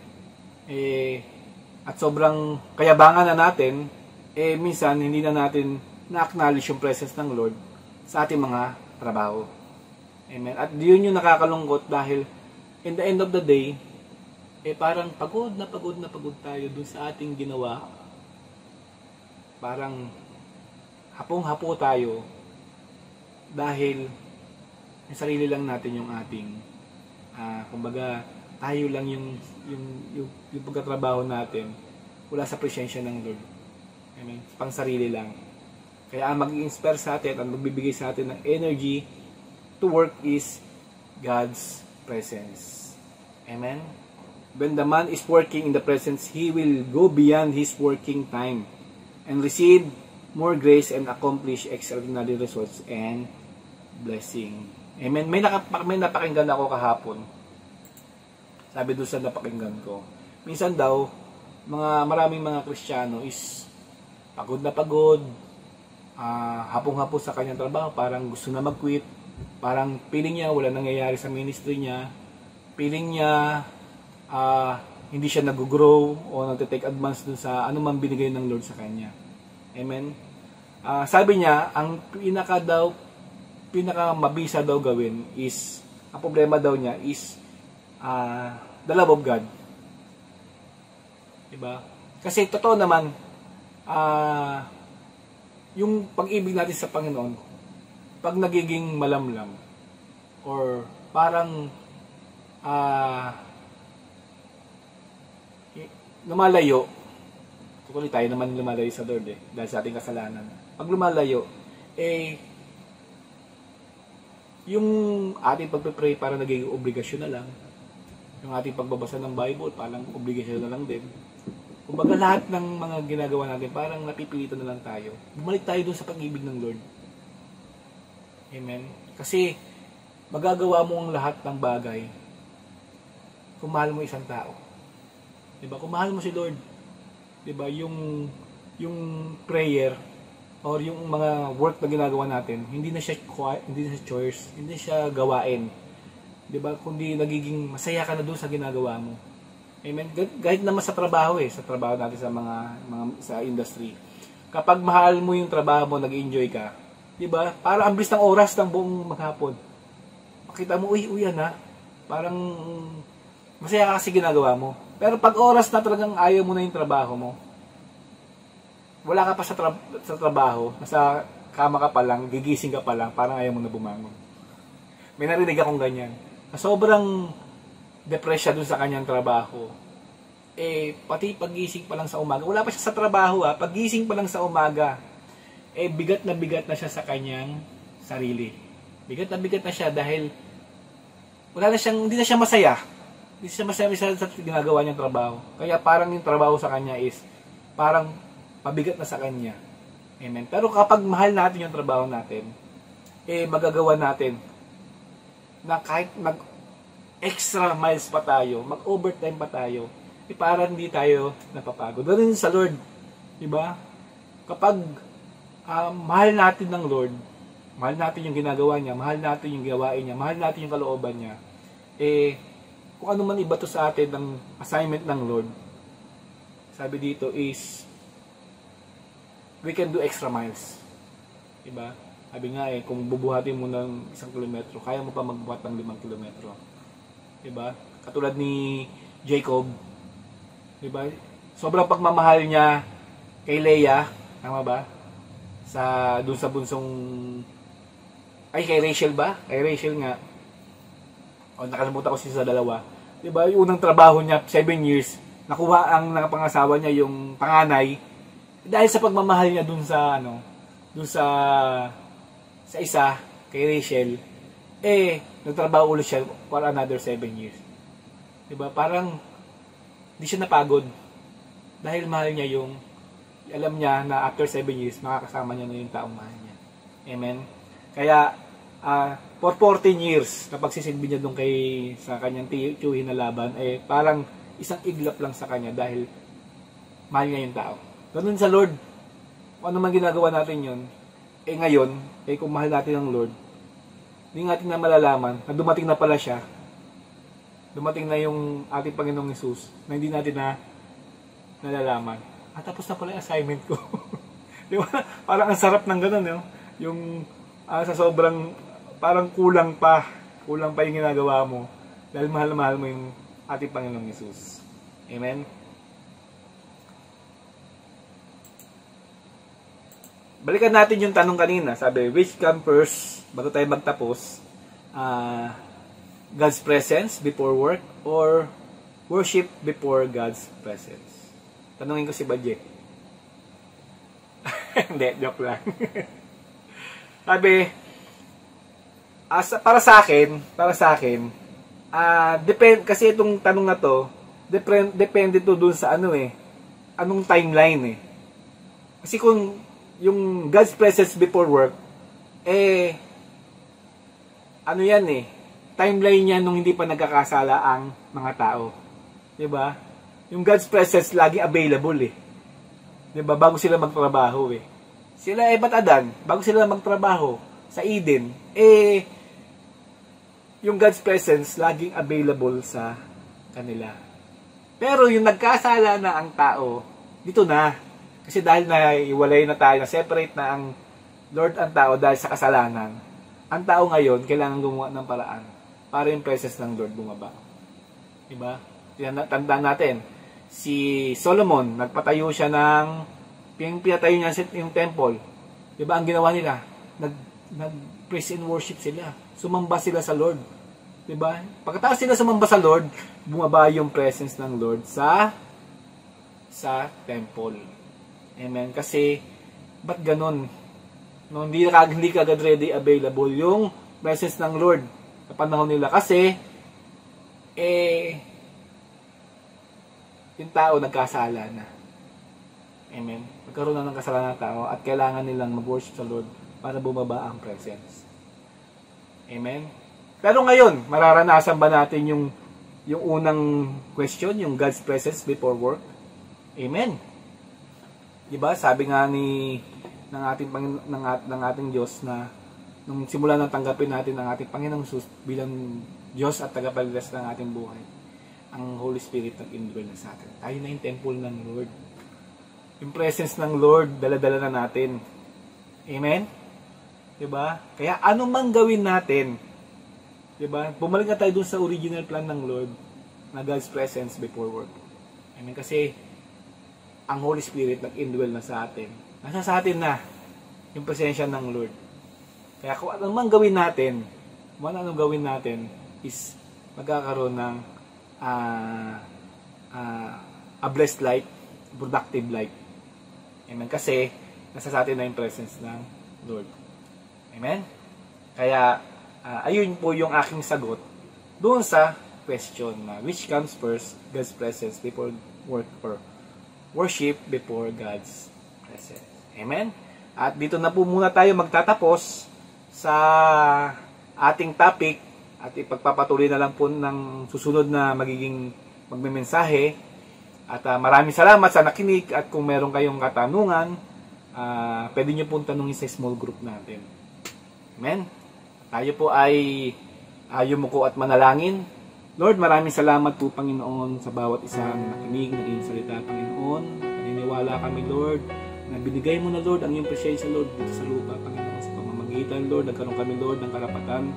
Speaker 2: at sobrang kayabangan na natin, minsan hindi na natin na-acknowledge yung presence ng Lord sa ating mga trabaho. Amen. At yun yung nakakalungkot dahil in the end of the day, parang pagod na pagod tayo dun sa ating ginawa. Parang hapong-hapo tayo dahil yung sarili lang natin yung ating kumbaga tayo lang yung pagkatrabaho natin wala sa presensya ng Lord. Amen. Pang sarili lang. Kaya ang mag-i-inspire sa atin, ang magbibigay sa atin ng energy to work is God's presence. Amen. When the man is working in the presence, he will go beyond his working time and receive more grace and accomplish extraordinary results and blessing. Amen. May napakinggan ako kahapon. Sabi doon sa napakinggan ko. Minsan daw, maraming mga Kristiyano is pagod na pagod, hapong-hapo sa kanyang trabaho, parang gusto na mag-quit, parang feeling niya wala nangyayari sa ministry niya, feeling niya hindi siya nag-grow o nag-take advance dun sa anumang binigay ng Lord sa kanya. Amen. Sabi niya, ang pinaka mabisa daw gawin is, ang problema daw niya is the love of God. Diba? Kasi totoo naman, yung pag-ibig natin sa Panginoon, pag nagiging malamlam, or parang lumalayo, tuloy tayo naman lumalayo sa Lord dahil sa ating kasalanan. Pag lumalayo, yung ating pagpe-pray parang nagiging obligasyon na lang. Yung ating pagbabasa ng Bible parang obligasyon na lang din. Kumbaga lahat ng mga ginagawa natin parang napipilitan na lang tayo. Bumalik tayo dun sa pag-ibig ng Lord. Amen. Kasi magagawa mo ang lahat ng bagay kung mahal mo isang tao. Diba? Kung mahal mo si Lord, diba? Yung prayer or yung mga work na ginagawa natin, hindi na siya chores, hindi siya gawain. Diba? Kundi nagiging masaya ka na doon sa ginagawa mo. Amen. Kahit naman sa trabaho sa trabaho natin sa mga sa industry. Kapag mahal mo yung trabaho mo, nag-enjoy ka, 'di ba? Para ang bilis ng oras ng buong maghapon. Makita mo, uy, parang masaya ka kasi ginagawa mo. Pero pag oras na talagang ayaw mo na yung trabaho mo, wala ka pa sa trabaho, nasa kama ka pa lang, gigising ka pa lang, parang ayaw mo na bumangon. May narinig akong ganyan. Sobrang depresya dun sa kanyang trabaho. Pati paggising pa lang sa umaga, wala pa siya sa trabaho paggising pa lang sa umaga, bigat na siya sa kanyang sarili. Bigat na siya dahil hindi na siya masaya. Hindi siya masaya sa ginagawa niyang trabaho. Kaya parang yung trabaho sa kanya is parang pabigat na sa kanya. Amen. Pero kapag mahal natin yung trabaho natin, magagawa natin na kahit mag-extra miles pa tayo, mag-overtime pa tayo, parang hindi tayo napapagod. Ganun sa Lord. Diba? Kapag mahal natin ng Lord, mahal natin yung ginagawa niya, mahal natin yung gawain niya, mahal natin yung kalooban niya, kung ano man iba to sa atin ng assignment ng Lord, sabi dito is, we can do extra miles. Diba? Sabi nga kung bubuhatin mo ng 1 kilometro, kaya mo pa magbuhat ng 5 kilometro. Diba? Katulad ni Jacob, diba? Sobrang pagmamahal niya kay Leah, tama ba? Doon sa bunsong, kay Rachel ba? Kay Rachel nga. Nakalimutan ko siya sa dalawa. Diba? Yung unang trabaho niya, 7 years, nakuha ang nakapangasawa niya yung panganay, dahil sa pagmamahal niya dun sa isa, kay Rachel, nagtrabaho ulit siya for another 7 years. Diba? Parang, di siya napagod. Dahil mahal niya alam niya na after 7 years, makakasama niya na yung taong mahal niya. Amen? Kaya, for 14 years, na pagsisilbi niya doon sa kanyang tiyuhin na Laban, parang isang iglap lang sa kanya dahil mahal niya yung tao. Ganun sa Lord. Kung ano man ginagawa natin yun, ngayon, kung mahal natin ang Lord, hindi natin na malalaman na dumating na pala siya. Dumating na yung ating Panginoong Hesus na hindi natin na nalalaman. Tapos na pala yung assignment ko. Di ba? Parang ang sarap ng ganun, yung sa sobrang parang kulang pa yung ginagawa mo dahil mahal na mahal mo yung ating Panginoong Yesus. Amen? Balikan natin yung tanong kanina. Sabi, which come first, bago tayo magtapos, God's presence before work or worship before God's presence? Tanungin ko si Badje. Hindi, joke lang. Sabi, para sa akin, kasi itong tanong na to, depende to dun sa anong timeline eh. Kasi kung yung God's presence before work, timeline niya nung hindi pa nagkakasala ang mga tao. 'Di ba? Yung God's presence lagi available eh. 'Di ba? Bago sila magtrabaho eh. Sila ba't Adan? Bago sila magtrabaho sa Eden, yung God's presence laging available sa kanila. Pero yung nagkasala na ang tao, dito na. Kasi dahil na iwalay na tayo, na separate na ang Lord ang tao dahil sa kasalanan, ang tao ngayon kailangan gumawa ng paraan para yung presence ng Lord bumaba. Diba? Tandaan natin, si Solomon, nagpatayo siya pinatayo niya yung temple. Diba? Ang ginawa nila, nag-praise and worship sila. Sumamba sila sa Lord. Diba? Pagkatapos sila sumamba sa Lord, bumaba yung presence ng Lord sa temple. Amen. Kasi, ba't ganun? No, hindi kagad ready available yung presence ng Lord sa panahon nila. Kasi, yung tao nagkasala na. Amen. Nagkaroon na ng kasalanan ng tao at kailangan nilang mag-worship sa Lord para bumaba ang presence. Amen. Pero ngayon, mararanasan ba natin yung unang question, yung God's presence before work? Amen. Diba? Sabi nga ng ating Diyos na nung simula nang tanggapin natin ang ating Panginoong Jesus bilang Diyos at tagapagligtas ng ating buhay, ang Holy Spirit nag-indwell na sa atin. Tayo na yung temple ng Lord. Yung presence ng Lord, dala-dala na natin. Amen? Diba? Kaya ano mang gawin natin, diba? Bumalik na tayo dun sa original plan ng Lord na God's presence before work. Amen? Kasi ang Holy Spirit nag-indwell na sa atin. Nasa sa atin na yung presensya ng Lord. Kaya kung ano mang gawin natin, is magkakaroon ng a blessed life, productive life. Amen? Kasi nasa sa atin na yung presence ng Lord. Amen? Kaya ayun po yung aking sagot doon sa question na which comes first, God's presence before work or worship before God's presence. Amen? At dito na po muna tayo magtatapos sa ating topic at ipagpapatuloy na lang po ng susunod na magiging magmemensahe. At maraming salamat sa nakinig at kung meron kayong katanungan, pwede nyo pong tanungin sa small group natin. Amen? Tayo po ay yumuko at manalangin. Lord, maraming salamat po, Panginoon, sa bawat isang nakinig ng iyong salita, Panginoon. Naniniwala kami, Lord, na binigay mo na, Lord, ang iyong presensya, Lord, dito sa lupa, Panginoon. Sa pamamagitan, Lord, nagkaroon kami, Lord, ng karapatan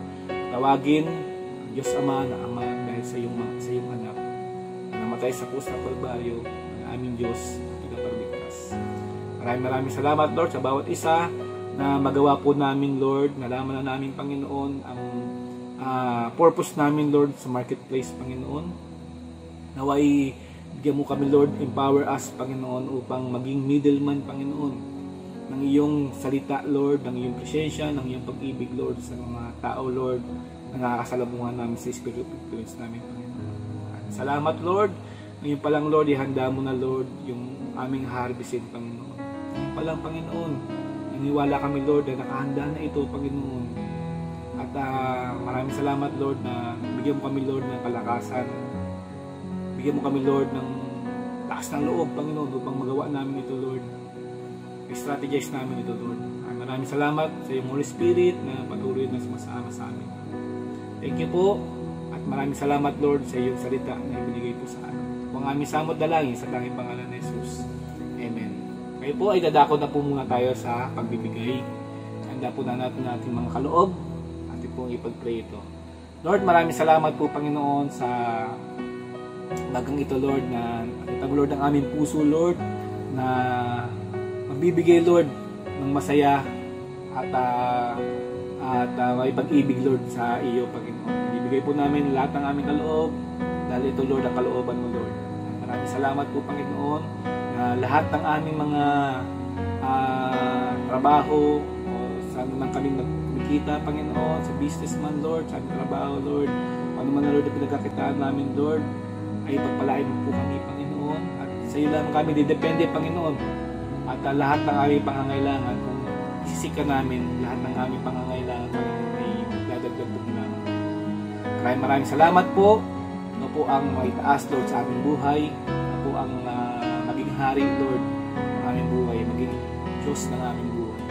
Speaker 2: tawagin ang Diyos Ama na Ama dahil sa iyong anak na namatay sa krus ng Kalbaryo ng aming Diyos tagapagligtas. Maraming salamat, Lord, sa bawat isa na magawa po namin, Lord. Nalaman na namin, Panginoon, ang purpose namin, Lord, sa marketplace, Panginoon. Naway bigyan mo kami, Lord, empower us, Panginoon, upang maging middleman, Panginoon, ng iyong salita, Lord, ng iyong presensya, ng iyong pag-ibig, Lord, sa mga tao, Lord, na nakakasalubungan namin sa Spirit of Influence namin, Panginoon. Salamat, Lord. Ngayon pa lang, Lord, ihanda mo na, Lord, yung aming harvestin, Panginoon. Ngayon pa lang, Panginoon, naniwala kami, Lord, na nakahanda na ito, Panginoon. At maraming salamat, Lord, na bigyan mo kami, Lord, ng kalakasan. Bigyan mo kami, Lord, ng lakas ng loob, Panginoon, upang magawa namin ito, Lord. I-strategize namin ito, Lord. Maraming salamat sa iyong Holy Spirit na patuloy na sumasama sa amin. Thank you po. At maraming salamat, Lord, sa iyong salita na ibinigay po sa amin. Ang aming samot dalangin sa tanging pangalan ni Jesus. Amen. Kayo po ay dadako na po muna tayo sa pagbibigay. Handa po na natin mga kaloob. ating pong ipag-pray ito. Lord, maraming salamat po, Panginoon, sa bagang ito, Lord, na nakita mo, Lord, ang aming puso, Lord, na magbibigay, Lord, ng masaya at may pag-ibig, Lord, sa iyo, Panginoon. Ibigay po namin lahat ng aming kaloob dahil ito, Lord, ang kalooban mo, Lord. Maraming salamat po, Panginoon, na lahat ng aming mga trabaho o saan man kaming nagkikita, Panginoon, sa businessman, Lord, sa aming trabaho, Lord, ano man na, Lord, na pinagkakitaan namin, Lord, ay pagpalain mo po kami, Panginoon, at sa iyo lang kami didepende, Panginoon, at lahat ng aming pangangailangan, kung isisika namin lahat ng aming pangangailangan, Panginoon, ay dadagdag po namin. Maraming salamat po. Ano po ang may taas, Lord, sa aming buhay. Ano po ang maging hari, Lord, ng aming buhay, maging Diyos ng aming buhay.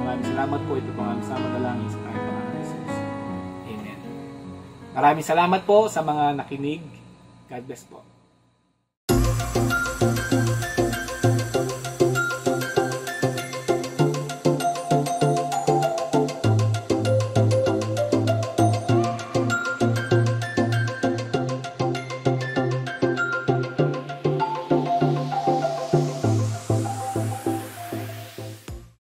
Speaker 2: Maraming salamat po. Ito po ang aming sama dalangin sa kahit Panginoon Jesus. Amen. Maraming salamat po sa mga nakinig. God bless po.